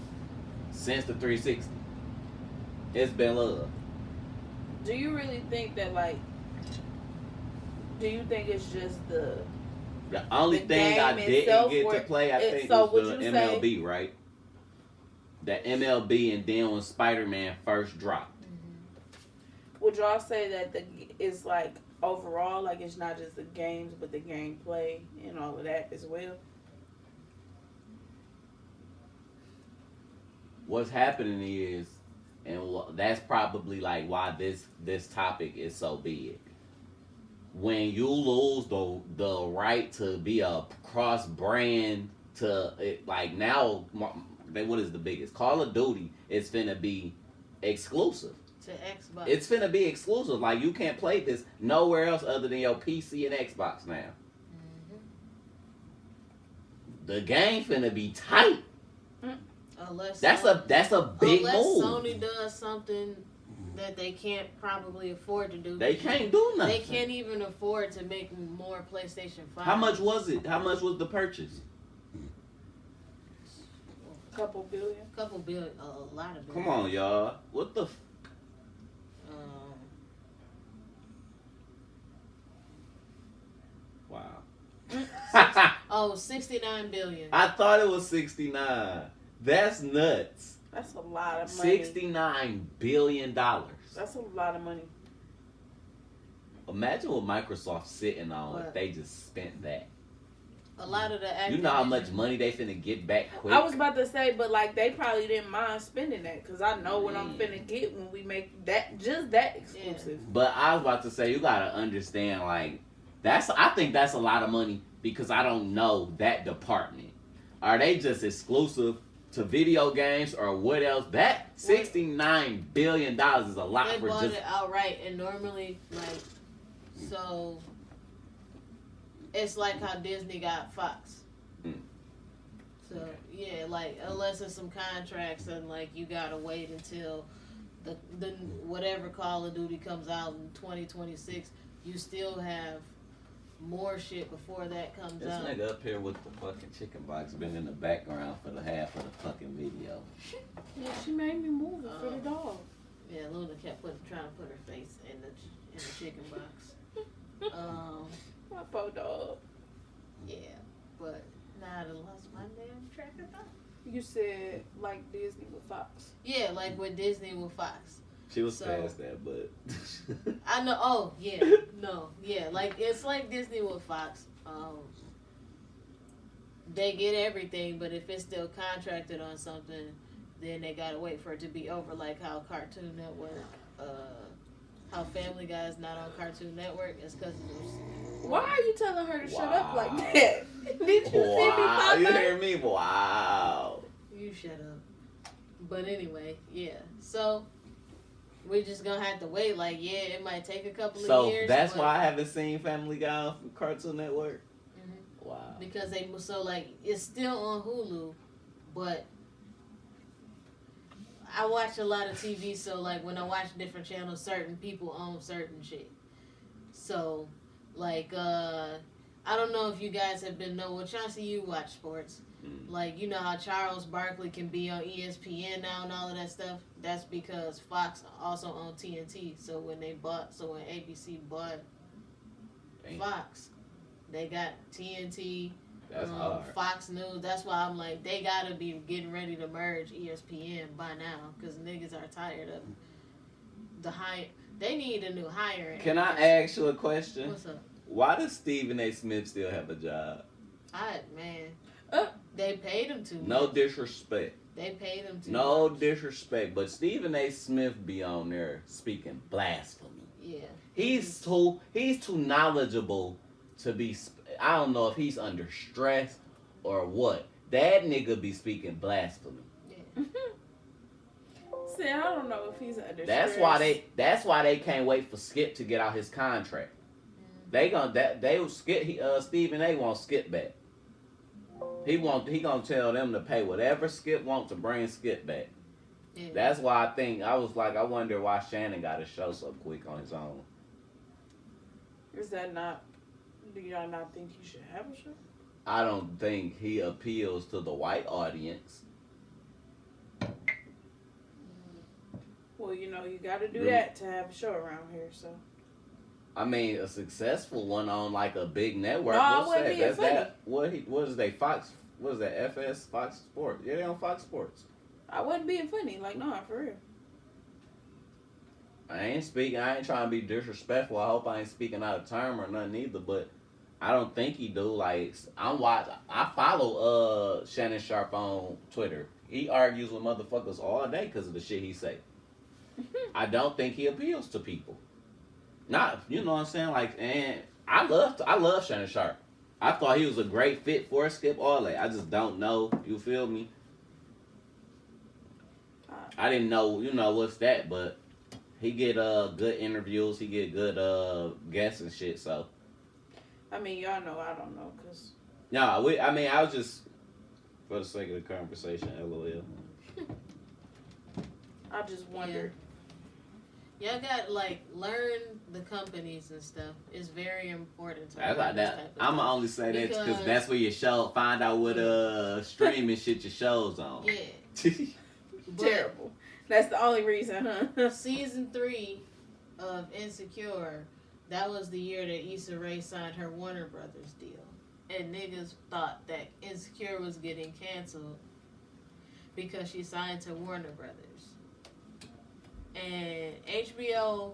since the 360. It's been love. Do you really think that, like, do you think it's just the The only The thing I game didn't itself get to were- play, I think, so was would the you say- MLB, right? The MLB, and then when Spider-Man first dropped. Would y'all say that it's like overall, like it's not just the games, but the gameplay and all of that as well? What's happening is, and that's probably like why this topic is so big. When you lose the right to be a cross brand to it, like now, what is the biggest? Call of Duty is finna be exclusive. To Xbox. It's finna be exclusive. Like you can't play this nowhere else other than your PC and Xbox now. Mm-hmm. The game finna be tight. Unless That's a big unless move. Sony does something that they can't probably afford to do. They can't do nothing. They can't even afford to make more PlayStation 5. How much was it? How much was the purchase? Couple billion. Couple billion, a lot of billion. Come on, y'all. What the? Wow. Oh, 69 billion. I thought it was 69. That's nuts. That's a lot of money. $69 billion. That's a lot of money. Imagine what Microsoft's sitting on if What? they just spent that. A lot of the Activision. You know how much money they finna get back quick? I was about to say, but like they probably didn't mind spending that because I know what I'm finna get when we make that just that exclusive. But I was about to say, you gotta understand, like, I think that's a lot of money because I don't know that department. Are they just exclusive to video games or what else? That $69 billion is a lot They for bought just. it outright, and normally, like, so it's like how Disney got Fox. Mm. So yeah, like unless it's some contracts and like you gotta wait until the whatever Call of Duty comes out in 2026, you still have more shit before that comes This out. nigga up here with the fucking chicken box been in the background for the half of the fucking video. Yeah, she made me move it for the dog. Yeah, Luna kept trying to put her face in the chicken box. My poor dog. Yeah, but now I done lost my damn track of thought. You said like Disney with Fox. Yeah, like with Disney with Fox. She was So- past that, but. I know. Oh yeah, no, yeah. Like it's like Disney with Fox. They get everything, but if it's still contracted on something, then they gotta wait for it to be over. Like how Cartoon Network, how Family Guy's not on Cartoon Network, is because Why are you telling her to shut up like Wow. that? Did you see me Wow, pop you up? hear me? Wow. you shut up. But anyway, yeah. So we're just gonna have to wait. Like, yeah, it might take a couple of So years. that's but- why I haven't seen Family Guy on Cartoon Network. Mhm. Wow. Because like it's still on Hulu, but I watch a lot of TV, so like when I watch different channels, certain people own certain shit. So like I don't know if you guys have been well, Chauncey, you watch sports. Like, you know how Charles Barkley can be on ESPN now and all of that stuff? That's because Fox also owned TNT. So when ABC bought Damn. Fox, they got TNT, That's hard. Fox News. That's why I'm like, they gotta be getting ready to merge ESPN by now, because niggas are tired of the hire. They need a new hire. Can I ask you a question? What's up? Why does Stephen A. Smith still have a job? They paid him to. No disrespect. They paid him to. No disrespect, but Stephen A. Smith be on there speaking blasphemy. Yeah. He's too knowledgeable to be. I don't know if he's under stress or what. That nigga be speaking blasphemy. Yeah. See, I don't know if he's under That's stress. why they can't wait for Skip to get out his contract. They will Skip. Stephen A. won't Skip back. He gonna tell them to pay whatever Skip wants to bring Skip back. Yeah. That's why I wonder why Shannon got a show so quick on his own. Is that not? Do y'all not think he should have a show? I don't think he appeals to the white audience. Well, you know, you got to do Really? that to have a show around here. So I mean, a successful one on like a big network. No, I What's wasn't that? being That's funny. that. What is they Fox? What is that? FS Fox Sports? Yeah, they on Fox Sports. I wasn't being funny. Like, no, for real. I ain't speaking. I ain't trying to be disrespectful. I hope I ain't speaking out of term or nothing either. But I don't think he do. Like I follow Shannon Sharp on Twitter. He argues with motherfuckers all day because of the shit he say. I don't think he appeals to people. Not, you know what I'm saying? Like, and I love Shannon Sharp. I thought he was a great fit for Skip all that. I just don't know. You feel me? I didn't know, what's that, but he get good interviews. He get good guests and shit. So. I mean, y'all know I don't know, cause. No, I was just for the sake of the conversation. LOL. I just wondered. Y'all got like learn the companies and stuff. It's very important to That's learn like this that. type of I'ma stuff. only say that because Because- that's where your show find out what streaming shit your show's on. Yeah. But Terrible. That's the only reason, huh? season 3 of Insecure, that was the year that Issa Rae signed her Warner Brothers deal. And niggas thought that Insecure was getting canceled because she signed to Warner Brothers. And HBO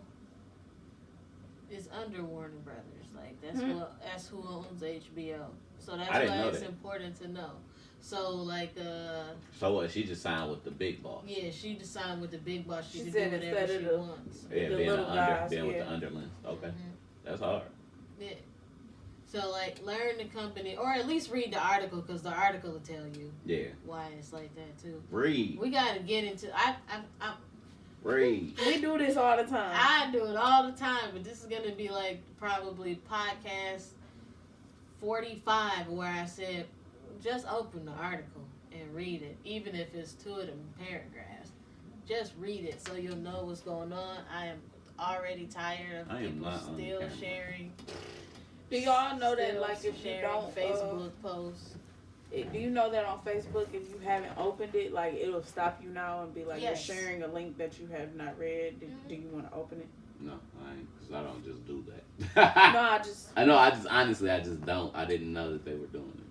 is under Warner Brothers. Like that's who owns HBO. So that's I didn't why know it's that. important to know. So like So what? She just signed with the big boss. yeah, she just signed with the big boss. She She can said do whatever instead she of the- wants. Yeah, The being little guys, with yeah. the underlings. Okay, Mhm. that's hard. Yeah. So like learn the company, or at least read the article, because the article will tell you Yeah, why it's like that too. read, We gotta get into. read. We do this all the time. I do it all the time, but this is gonna be like probably podcast 45, where I said just open the article and read it, even if it's 2 of them paragraphs. Just read it so you'll know what's going on. I am already tired of I am people not on still camera. sharing. Do y'all know that, still like, if you sharing don't Facebook posts? do you know that on Facebook, if you haven't opened it, like, it'll stop you now and be like, Yes. you're sharing a link that you have not read. Do you want to open it? No, I ain't, because I don't just do No, that. I just I know. I just honestly, I just don't. I didn't know that they were doing it.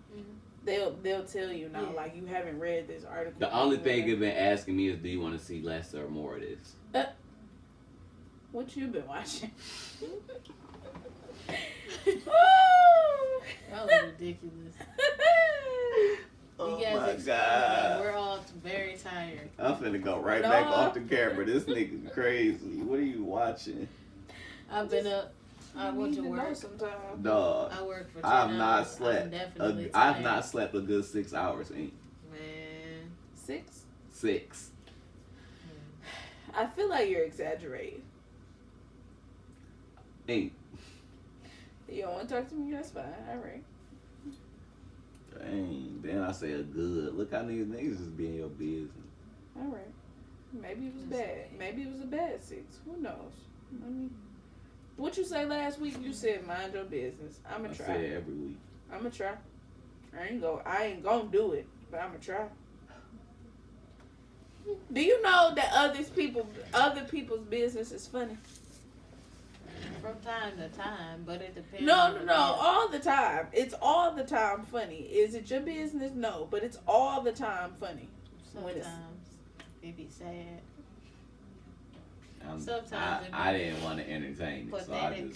they'll tell you now, Yeah. like, you haven't read this article. The only thing they've been asking me is, do you want to see less or more of this? What you been watching? That was ridiculous. Oh You guys my explain god! that. We're all very tired. I'm finna go right No. back off the camera. This nigga crazy. What are you watching? I've been up. I went to work. Sometimes. Dog. I work for 10 I've not hours. slept. I'm definitely I've tired. not slept a good 6 hours. Ain't Man. 6? 6. I feel like you're exaggerating. Ain't. You don't want to talk to me? That's fine. All right. Dang. Then I say a good. Look how niggas just be in your business. All right. Maybe it was bad. Maybe it was a bad 6. Who knows? I mean, what you say last week? You said mind your business. I'ma I try. say it every week. I'ma try. I ain't gonna do it, but I'ma try. Do you know that other people's business is funny? From time to time, but it depends. No, all the time. It's all the time funny. Is it your business? No, but it's all the time funny. When Sometimes it's- it be sad. Sometimes I didn't want to entertain it, so I pathetic.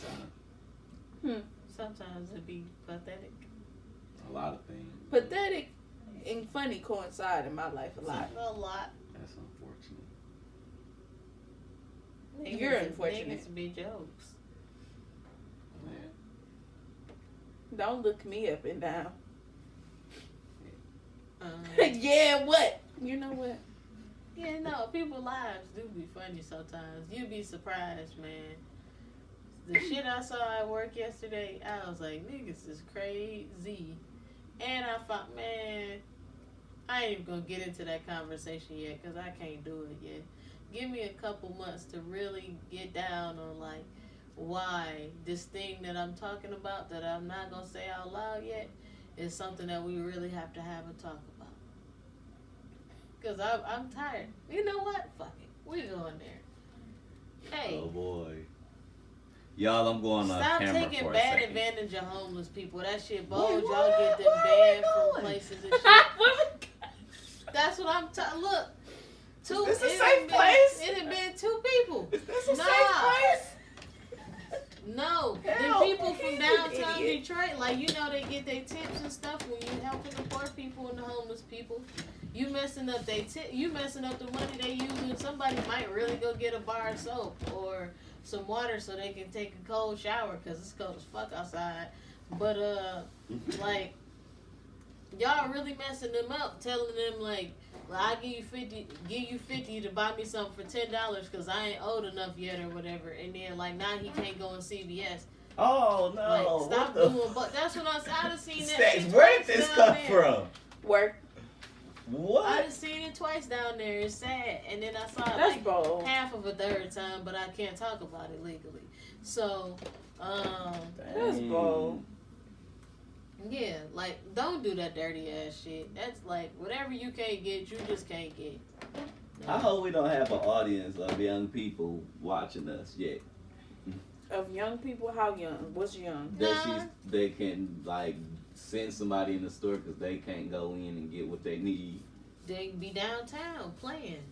just Sometimes it be pathetic. a lot of things. Pathetic and funny coincide in my life a lot. A lot. That's unfortunate. You're unfortunate. Niggas be jokes. Man. Don't look me up and down. Yeah, what? You know what? no, people's lives do be funny sometimes. You'd be surprised, man. The shit I saw at work yesterday, I was like, niggas is crazy. And I thought, man, I ain't even gonna get into that conversation yet, because I can't do it yet. Give me a couple months to really get down on, like, why this thing that I'm talking about that I'm not gonna say out loud yet is something that we really have to have a talk about. Because I'm tired. You know what? Fuck it. We going there. Hey. Oh boy. Y'all, I'm going on Stop camera taking for a bad second. advantage of homeless people. That shit bold. Wait, Y'all what? get them Where are banned we from going? places and shit. That's what I'm talking. Look, two. Is this a it safe had place? It had been two people. Is this a Nah. safe place? No, Hell, the people he's from an downtown idiot. Detroit, like you know, they get their tips and stuff when you helping the poor people and the homeless people. You messing up they tip. You messing up the money they using. Somebody might really go get a bar of soap or some water so they can take a cold shower because it's cold as fuck outside. But like y'all really messing them up, telling them like, well, I give you 50 to buy me something for $10 because I ain't old enough yet or whatever. And then like now he can't go in CVS. Oh no! Like stop what the doing. But that's what I done seen that Stacks, shit where did twice this down come there. from? Work. I What? done seen it twice down there. It's sad. And then I saw it That's like bold. half of a third time, but I can't talk about it legally. So, That's bold. yeah, like don't do that dirty ass shit. That's like whatever you can't get, you just can't get. I hope we don't have an audience of young people watching us yet. Of young people, how young? What's young? That they can like send somebody in the store because they can't go in and get what they need. They be downtown playing.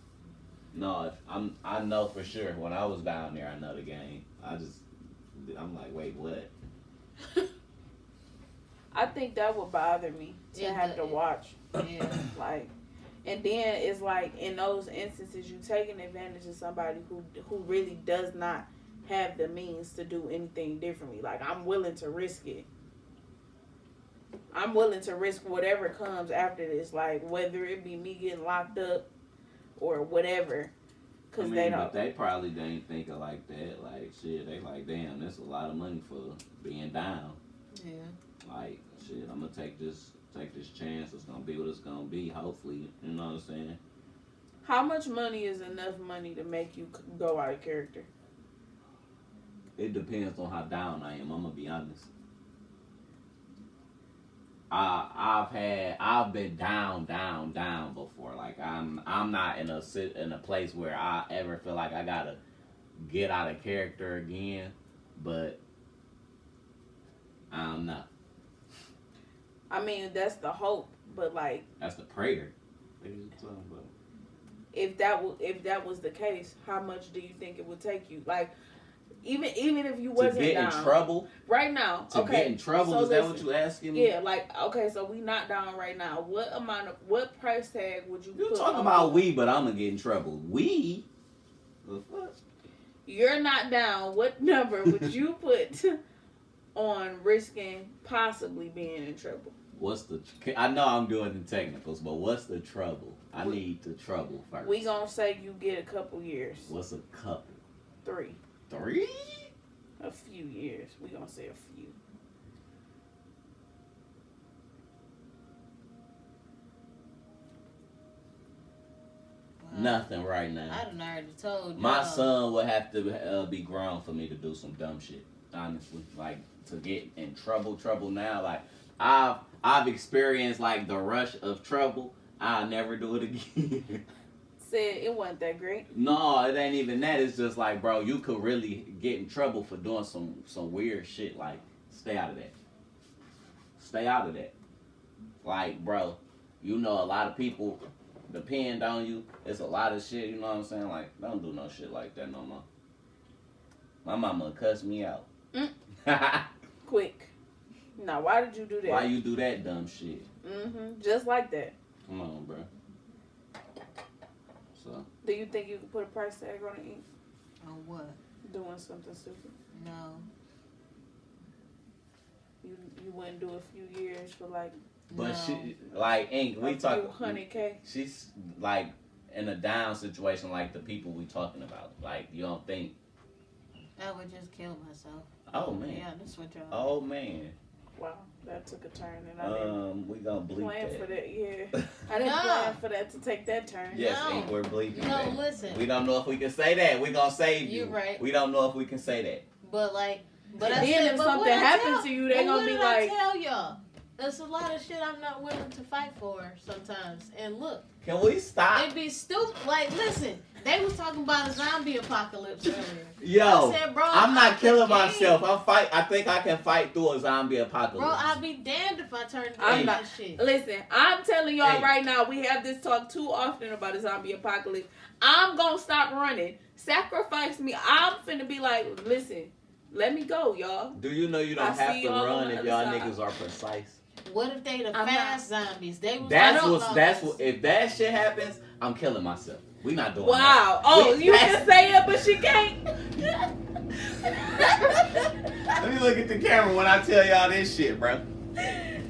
No, I know for sure. When I was down there, I know the game. I'm like, wait, what? I think that would bother me to have to watch. Yeah. Like, and then it's like in those instances, you taking advantage of somebody who really does not have the means to do anything differently. Like, I'm willing to risk it. I'm willing to risk whatever comes after this, like whether it be me getting locked up or whatever. Cause they don't. But they probably didn't think of like that. Like shit, they like, damn, that's a lot of money for being down. Yeah. Like shit, I'm gonna take this chance. It's gonna be what it's gonna be. Hopefully, you know what I'm saying. How much money is enough money to make you go out of character? It depends on how down I am. I'm gonna be honest. I've been down before. Like I'm not in a place where I ever feel like I gotta get out of character again, but I'm not. I mean, that's the hope, but like That's the prayer. What are you talking about? if that was the case, how much do you think it would take you? Like even if you wasn't to get down in trouble. right now, To get in trouble, so is that listen. what you asking me? Yeah, like okay, so we not down right now. What price tag would you You put talking on about we, but I'm gonna get in trouble. We? The fuck? You're not down. What number would you put on risking possibly being in trouble? What's the? I know I'm doing the technicals, but what's the trouble? I need the trouble first. We gonna say you get a couple years. What's a couple? 3. 3? A few years. We gonna say a few. Nothing right I now. done already told you. My son would have to be grown for me to do some dumb shit. Honestly, like to get in trouble now. Like I've experienced like the rush of trouble. I'll never do it again. Said it wasn't that great. No, it ain't even that. It's just like, bro, you could really get in trouble for doing some weird shit. Like, stay out of that. Stay out of that. Like, bro, you know a lot of people depend on you. It's a lot of shit, you know what I'm saying? Like, don't do no shit like that no more. My mama cuss me out. Quick. Now, why did you do that? Why you do that dumb shit? Just like that. Come on, bro. So, Do you think you could put a price tag on it? On what? Doing something stupid. No. You wouldn't do a few years for like but no. she, like, Ink, we a talk. few $100K. She's like in a down situation, like the people we talking about. Like, you don't think? I would just kill myself. Oh man. Yeah, that's what y'all. Oh man. Wow, that took a turn, and I didn't We gonna bleep plan that. for that. Yeah, I didn't No. plan for that to take that turn. Yes, No. Ink, we're bleeping No, that. listen. We don't know if we can say that. We gonna save you. You right. We don't know if we can say that. But like, but And I then said, if but something what I happens tell- to you, they but gonna what be did like- I tell y'all, there's a lot of shit I'm not willing to fight for sometimes. And look, Can we stop? it'd be stupid. Like, listen, They was talking about a zombie apocalypse earlier. Yo, I said, bro, I'm not killing game. myself. I think I can fight through a zombie apocalypse. Bro, I'd be damned if I turned I'm into not. this shit. Listen, I'm telling y'all Hey. right now, we have this talk too often about a zombie apocalypse. I'm gonna stop running. Sacrifice me. I'm finna be like, listen, let me go, y'all. Do you know you don't I have see to y'all on run the if other y'all side. niggas are precise? What if they the I'm fast zombies? They was That's what. If that shit happens, I'm killing myself. We not doing Wow. that. Oh, We- you that's- can say it, but she can't. Let me look at the camera when I tell y'all this shit, bro.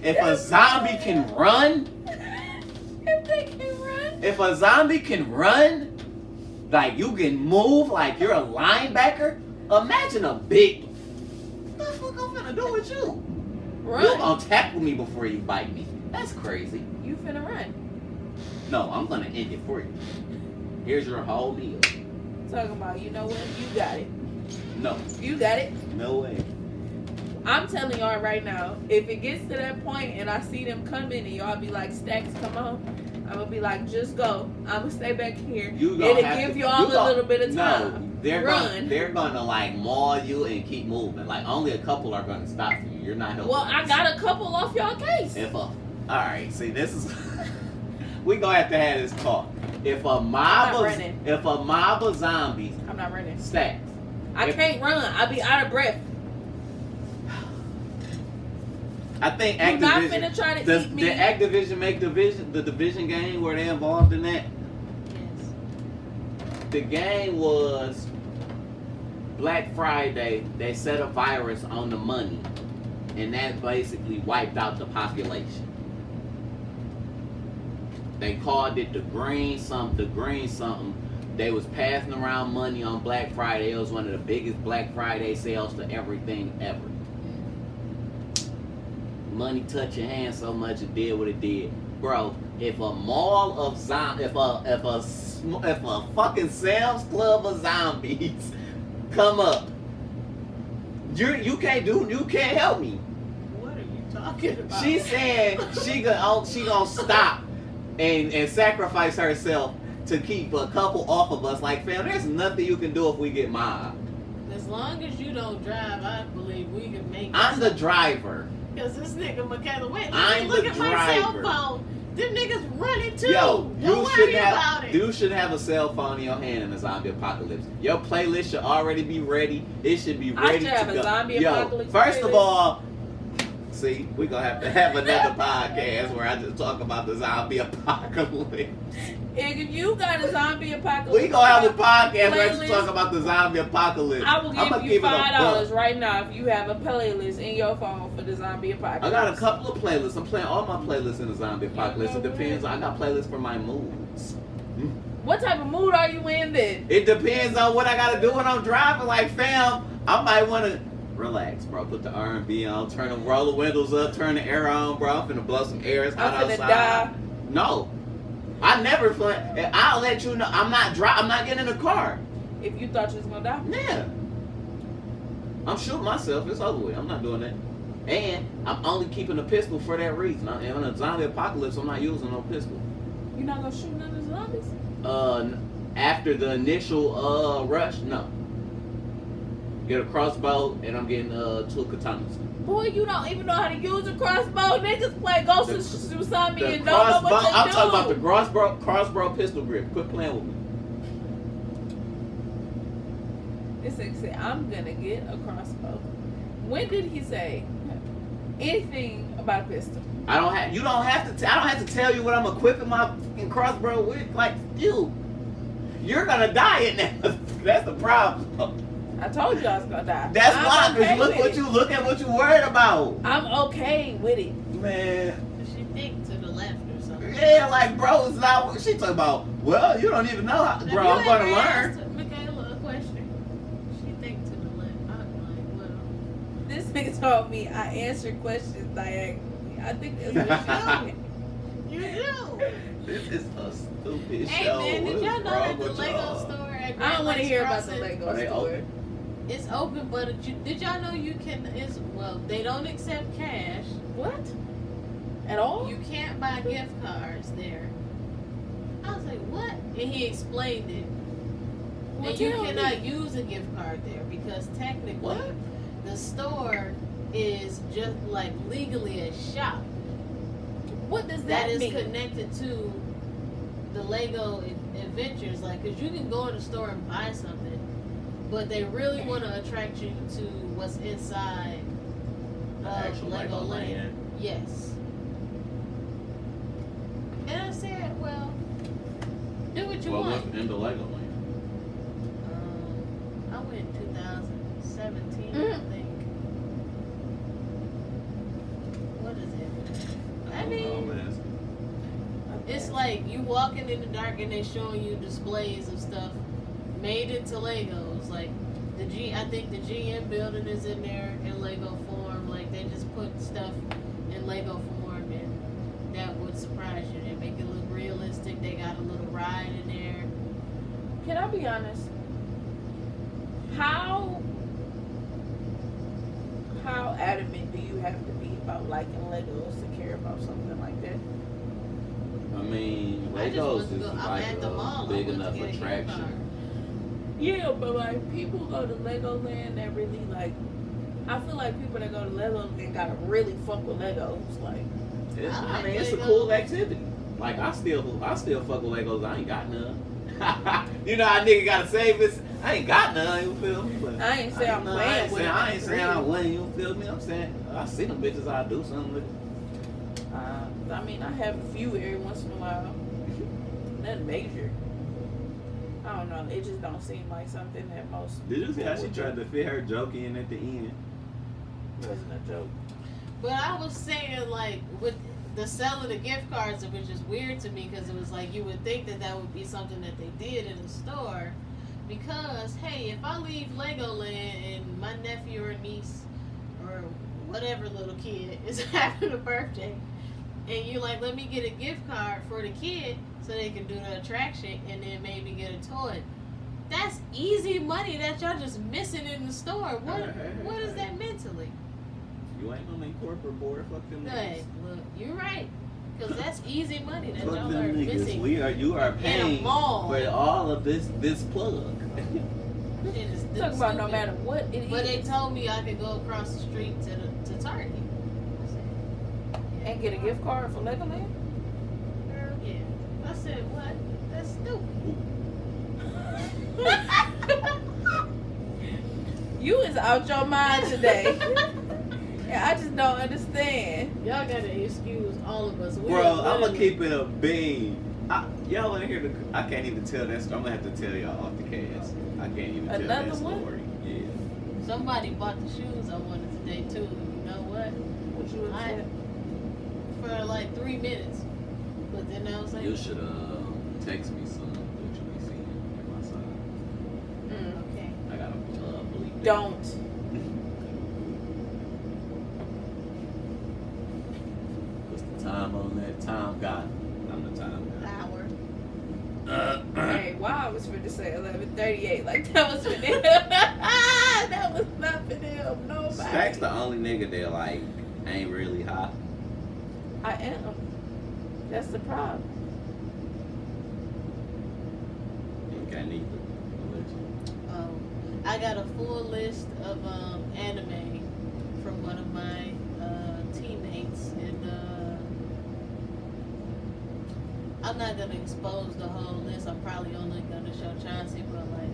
If a zombie can run, If they can run. if a zombie can run, like you can move like you're a linebacker, imagine a big. What the fuck I'm finna do with you? Run. You gonna tackle me before you bite me. That's crazy. You finna run. No, I'm gonna end it for you. Here's your whole meal. Talking about, you know what? You got it. No, You got it. no way. I'm telling y'all right now, if it gets to that point and I see them coming and y'all be like, Stacks, come on, I'm gonna be like, just go. I'm gonna stay back here. You gonna It'll have give to, y'all you a gon- little bit of time. No, they're Run. gonna like maul you and keep moving. Like only a couple are gonna stop you. You're not helping. Well, I got a couple off y'all case. If all right, see this is we gonna have to have this talk. If a mob of zombies I'm not running. stacks, I can't run. I be out of breath. I think You're not Activision. finna try to Does eat me. did Activision make the division game where they involved in that? Yes. The game was Black Friday. They set a virus on the money, and that basically wiped out the population. They called it the green something. They was passing around money on Black Friday. It was one of the biggest Black Friday sales for everything ever. Money touched your hand so much it did what it did, bro. If a mall of if a fucking Sam's Club of zombies come up, you can't help me. What are you talking about? She said she gonna stop and sacrifice herself to keep a couple off of us. Like, fam, there's nothing you can do if we get mobbed. As long as you don't drive, I believe we can make it. I'm the driver. Because this nigga Michaela, wait, I'm look the at my cell driver. phone. Them niggas running too. Yo, Don't worry about it. you should have a cell phone in your hand in a zombie apocalypse. Your playlist should already be ready. It should be I ready should to have a go. zombie Yo, apocalypse first of playlist. all, see, we're gonna have to have another podcast where I just talk about the zombie apocalypse. If you got a zombie apocalypse, We gonna have a podcast where I just playlist, talk about the zombie apocalypse. I will I'ma give you it a $5 buck. right now if you have a playlist in your phone for the zombie apocalypse. I got a couple of playlists. I'm playing all my playlists in the zombie apocalypse. know It depends. I got playlists for my moods. What type of mood are you in then? It depends on what I gotta do when I'm driving. Like, fam, I might wanna relax, bro. Put the R&B on, roll the windows up, turn the air on, bro. I'm finna blow some air out I'm finna outside. die. No, I never play. I'll let you know. I'm not getting in the car. If you thought you was gonna die. Yeah, I'm shooting myself. It's over with. I'm not doing that. And I'm only keeping a pistol for that reason. In a zombie apocalypse, I'm not using no pistol. You're not gonna shoot none of the zombies? After the initial rush, no. Get a crossbow, and I'm getting 2 katanas. Boy, you don't even know how to use a crossbow. Niggas play Ghost of Tsunami The and don't know crossbow, what to I'm do. talking about the crossbow pistol grip. Quit playing with me. This nigga said, I'm gonna get a crossbow. When did he say anything about a pistol? I don't have to tell you what I'm equipping my fucking crossbow with. Like, you're gonna die in that. That's the problem. I told you I was gonna die. That's I'm why, because okay look with it. at what you worried about. I'm okay with it. Man. She think to the left or something. Yeah, like, bro, it's not what she talking about. Well, you don't even know how, Have bro, you I'm gonna ever learn. asked Michaela a question? She think to the left. I'm like, well. This nigga told me I answered questions diagonally. I think that's what You do. This is a stupid Hey show. man, What did is y'all know wrong that the with Lego y'all? store at I Great don't want to Lakes hear about the Crossing, Lego Are they store. open? It's open, but did y'all know you can? They don't accept cash. What? At all? You can't buy gift cards there. I was like, what? And he explained it. Well, And you tell cannot me. use a gift card there because technically What? the store is just like legally a shop What does that that is mean? connected to the Lego adventures. Like, cause you can go in the store and buy something, but they really want to attract you to what's inside The of actual Lego Land. Land. Yes. And I said, well, do what you Well, want. what's in the Lego Land? I went in 2017, I Mhm. think. What is it? I don't know, mean, I'm asking. it's like you walking in the dark and they showing you displays of stuff made into Legos. Like I think the GM building is in there in Lego form. Like they just put stuff in Lego form, and that would surprise you. They make it look realistic. They got a little ride in there. Can I be honest? How adamant do you have to be about liking Legos to care about something like that? I mean, I just Legos want to is go. I'm like at the mall. a big I want enough to get a gift attraction. card. Yeah, but like people go to Legoland that really like. I feel like people that go to Legoland gotta really fuck with Legos. Like, I mean, like it's a Legos. cool activity. Like I still fuck with Legos. I ain't got none. You know how nigga gotta save this. I ain't got none. You feel me? But I ain't say I'm playing with I ain't them. saying I win. You feel me? I'm saying I see them bitches. I do something with. I mean, I have a few every once in a while. Nothing major. I don't know. It just don't seem like something that most. Did you see how people she would tried do. to fit her joke in at the end? It wasn't a joke. But I was saying, like, with the selling the gift cards, it was just weird to me because it was like you would think that would be something that they did in the store. Because, hey, if I leave Legoland and my nephew or niece or whatever little kid is having a birthday, and you like, let me get a gift card for the kid so they can do the attraction and then maybe get a toy. That's easy money that y'all just missing in the store. What is that mentally? You ain't on that corporate board. Fuck them Hey, niggas. look, you're right. Because that's easy money that Fuck y'all them are niggas. missing. You are in a paying mall. for all of this plug. It is Talk about no stupid. matter what it is. But they told me I could go across the street to Target. I said, yeah, And get a gift card for Legoland? Girl, yeah. I said, what? That's stupid. You is out your mind today. Yeah, I just don't understand. Y'all gotta excuse all of us. We Bro, are I'm gonna literally- keep it a bean. Y'all wanna hear I can't even tell that story. I'm gonna have to tell y'all off the cast. I can't even tell Another that one? story. Yeah. Somebody bought the shoes I wanted today too. You know what? What you would I- say? For like 3 minutes. But then I was like, You should text me some what you be seeing in my side. okay. I gotta believe that. Don't. What's the time on that? Time God. I'm the time God. Hour. Hey, wow, I was finna say 11:38. Like, that was for them. That was not for them. Nobody. Stack's the only nigga that like ain't really high. I am. That's the problem. You can't either. I got a full list of anime from one of my teammates, and I'm not gonna expose the whole list. I'm probably only gonna show Chauncey, but like,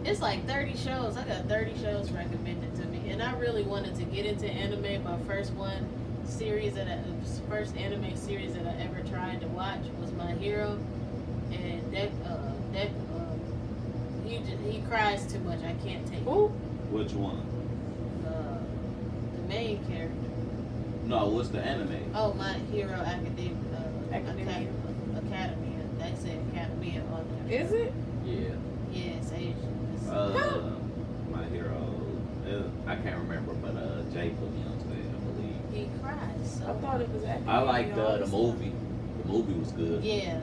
it's like 30 shows. I got 30 shows recommended to me, and I really wanted to get into anime. My first anime series that I ever tried to watch was My Hero, and he cries too much. I can't take it. Who? Which one? The main character. No, what's the anime? Oh, My Hero Academia. Academia. Academia. They say Academia on there. Is it? Yeah. Yeah, it's Asian. It's, My Hero. I can't remember, but Jay put me onto it, I believe. he cries. I So thought it was Academia. I liked the honestly. movie. The movie was good. yeah.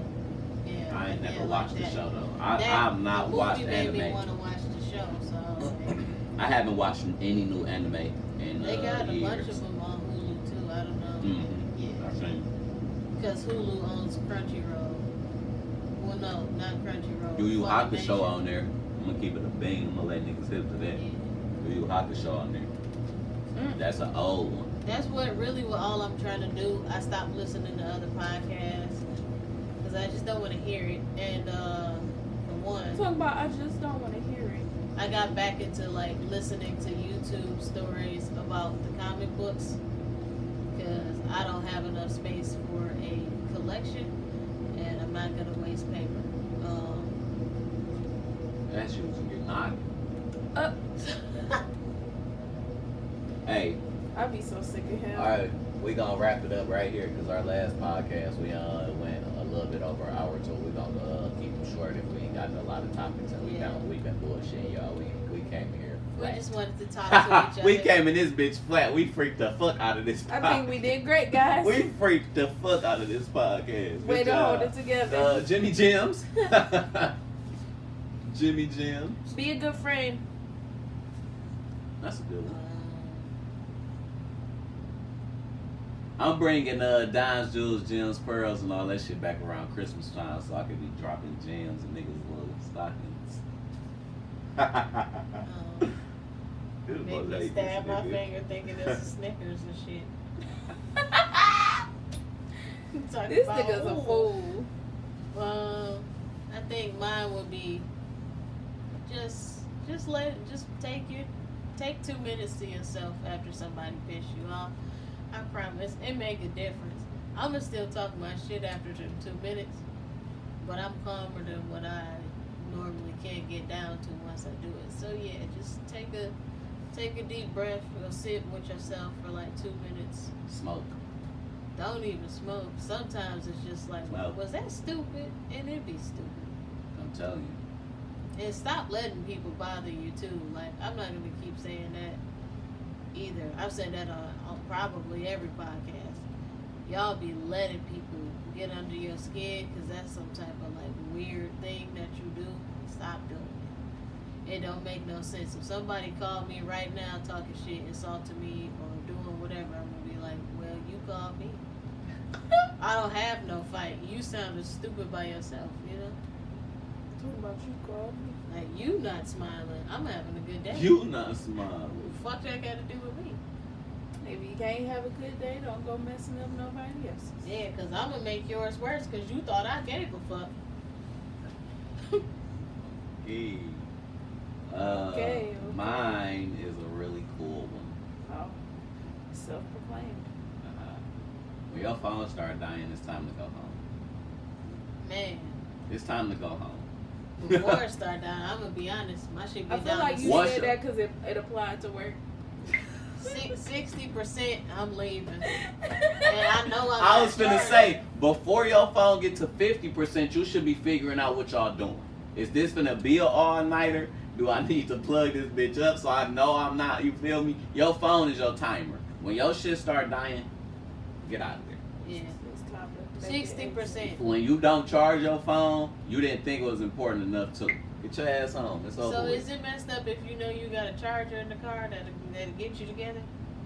I ain't never yeah, watched like the that. show though. That- I've not the watched movie made me anime. want to watch the show, so I was like, I haven't watched any new anime in they got a years. bunch of them on Hulu too. I don't know. Mhm. Yeah. I think. Because Hulu owns Crunchyroll. Well, no, not Crunchyroll. Do you Funimation. Hakusho on there? I'm gonna keep it a bean. I'm gonna let niggas hip to that. Do you Haka show on there? That's an old one. That's what all I'm trying to do. I stopped listening to other podcasts because I just don't want to hear it. And for one, Talking about I just don't want to hear it. I got back into like listening to YouTube stories about the comic books because I don't have enough space for a collection, and I'm not gonna waste paper. That shit was getting naughty. Hey. I'd be so sick of him. All right, we gonna wrap it up right here because our last podcast we went a little bit over an hour, so we gonna keep them short if we ain't got a lot of topics and we been bullshitting y'all. We came here. We flat. just wanted to talk to each other. We came in this bitch flat. We freaked the fuck out of this. I think we did great, guys. We freaked the fuck out of this podcast. Way to hold it together. Jimmy Jims. Jimmy Jims. Be a good friend. That's a good one. I'm bringing dimes, jewels, gems, pearls, and all that shit back around Christmas time so I can be dropping gems and niggas' little stockings. Make me stab my finger thinking this is Snickers and shit. This nigga's a fool. I think mine would be just take 2 minutes to yourself after somebody piss you off. I promise it make a difference. I'ma still talk my shit after the 2 minutes, but I'm calmer than what I normally can get down to once I do it. So yeah, just take a deep breath, or sit with yourself for like 2 minutes. Smoke. Don't even smoke. Sometimes it's just like, Smoke. was that stupid? And it'd be stupid. I'm telling you. And stop letting people bother you too. Like, I'm not gonna keep saying that either. I've said that on probably every podcast. Y'all be letting people get under your skin because that's some type of like weird thing that you do. Stop doing it. It don't make no sense. If somebody called me right now talking shit, insulting me, or doing whatever, I'm gonna be like, well, you called me. I don't have no fight. You sounded stupid by yourself, you know? Talking about you, called me. Like, you not smiling. I'm having a good day. You not smiling. Fuck that got to do with me? If you can't have a good day, don't go messing up nobody else's. Yeah, because I'm going to make yours worse because you thought I gave a fuck. Hey. Okay. Mine is a really cool one. Oh. Self-proclaimed. When your phone start dying, it's time to go home. Man, It's time to go home. before it start down, I'm going to be honest. My shit be I feel down like to you What's said your- that because it applied to work. 60%. I'm leaving. And I know I'm I was not finna sure. say, before your phone get to 50%, you should be figuring out what y'all doing. Is this finna be an all-nighter? Do I need to plug this bitch up so I know I'm not, you feel me? Your phone is your timer. When your shit start dying, get out of there. Yeah. It's time to make it 60%. When you don't charge your phone, you didn't think it was important enough to get your ass home. It's over So with. is it messed up if you know you got a charger in the car that'll get you together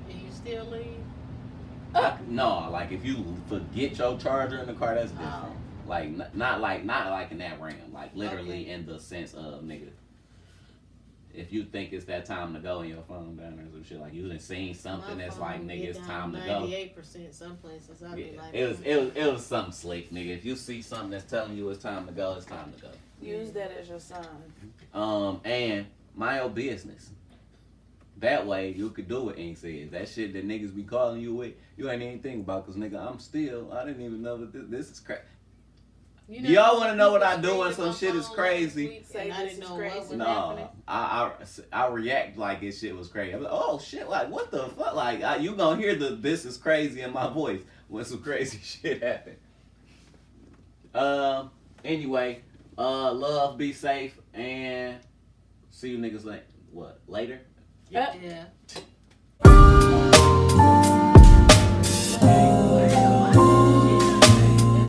and you still leave? No, like if you forget your charger in the car, that's different. Oh. Like not like in that realm. Like literally Okay. in the sense of nigga. If you think it's that time to go and your phone down or some shit, like you done seen something My that's phone like nigga, get it's down time to go. 98% some places. I'll be Yeah, like, it was something slick, nigga. If you see something that's telling you it's time to go, it's time to go. Use that as your sign. And mind your business. That way you could do what Ink says. That shit that niggas be calling you with, you ain't even think about, cause nigga, I didn't even know that this is crazy. You Do y'all wanna know what people I do when screamed some shit my is phone crazy? last week Say and I this didn't is know crazy. what was No, happening. I react like this shit was crazy. I'm like, oh shit, like what the fuck? Like you gonna hear the this is crazy in my voice when some crazy shit happen. Anyway, love, be safe, and see you niggas later. Yeah.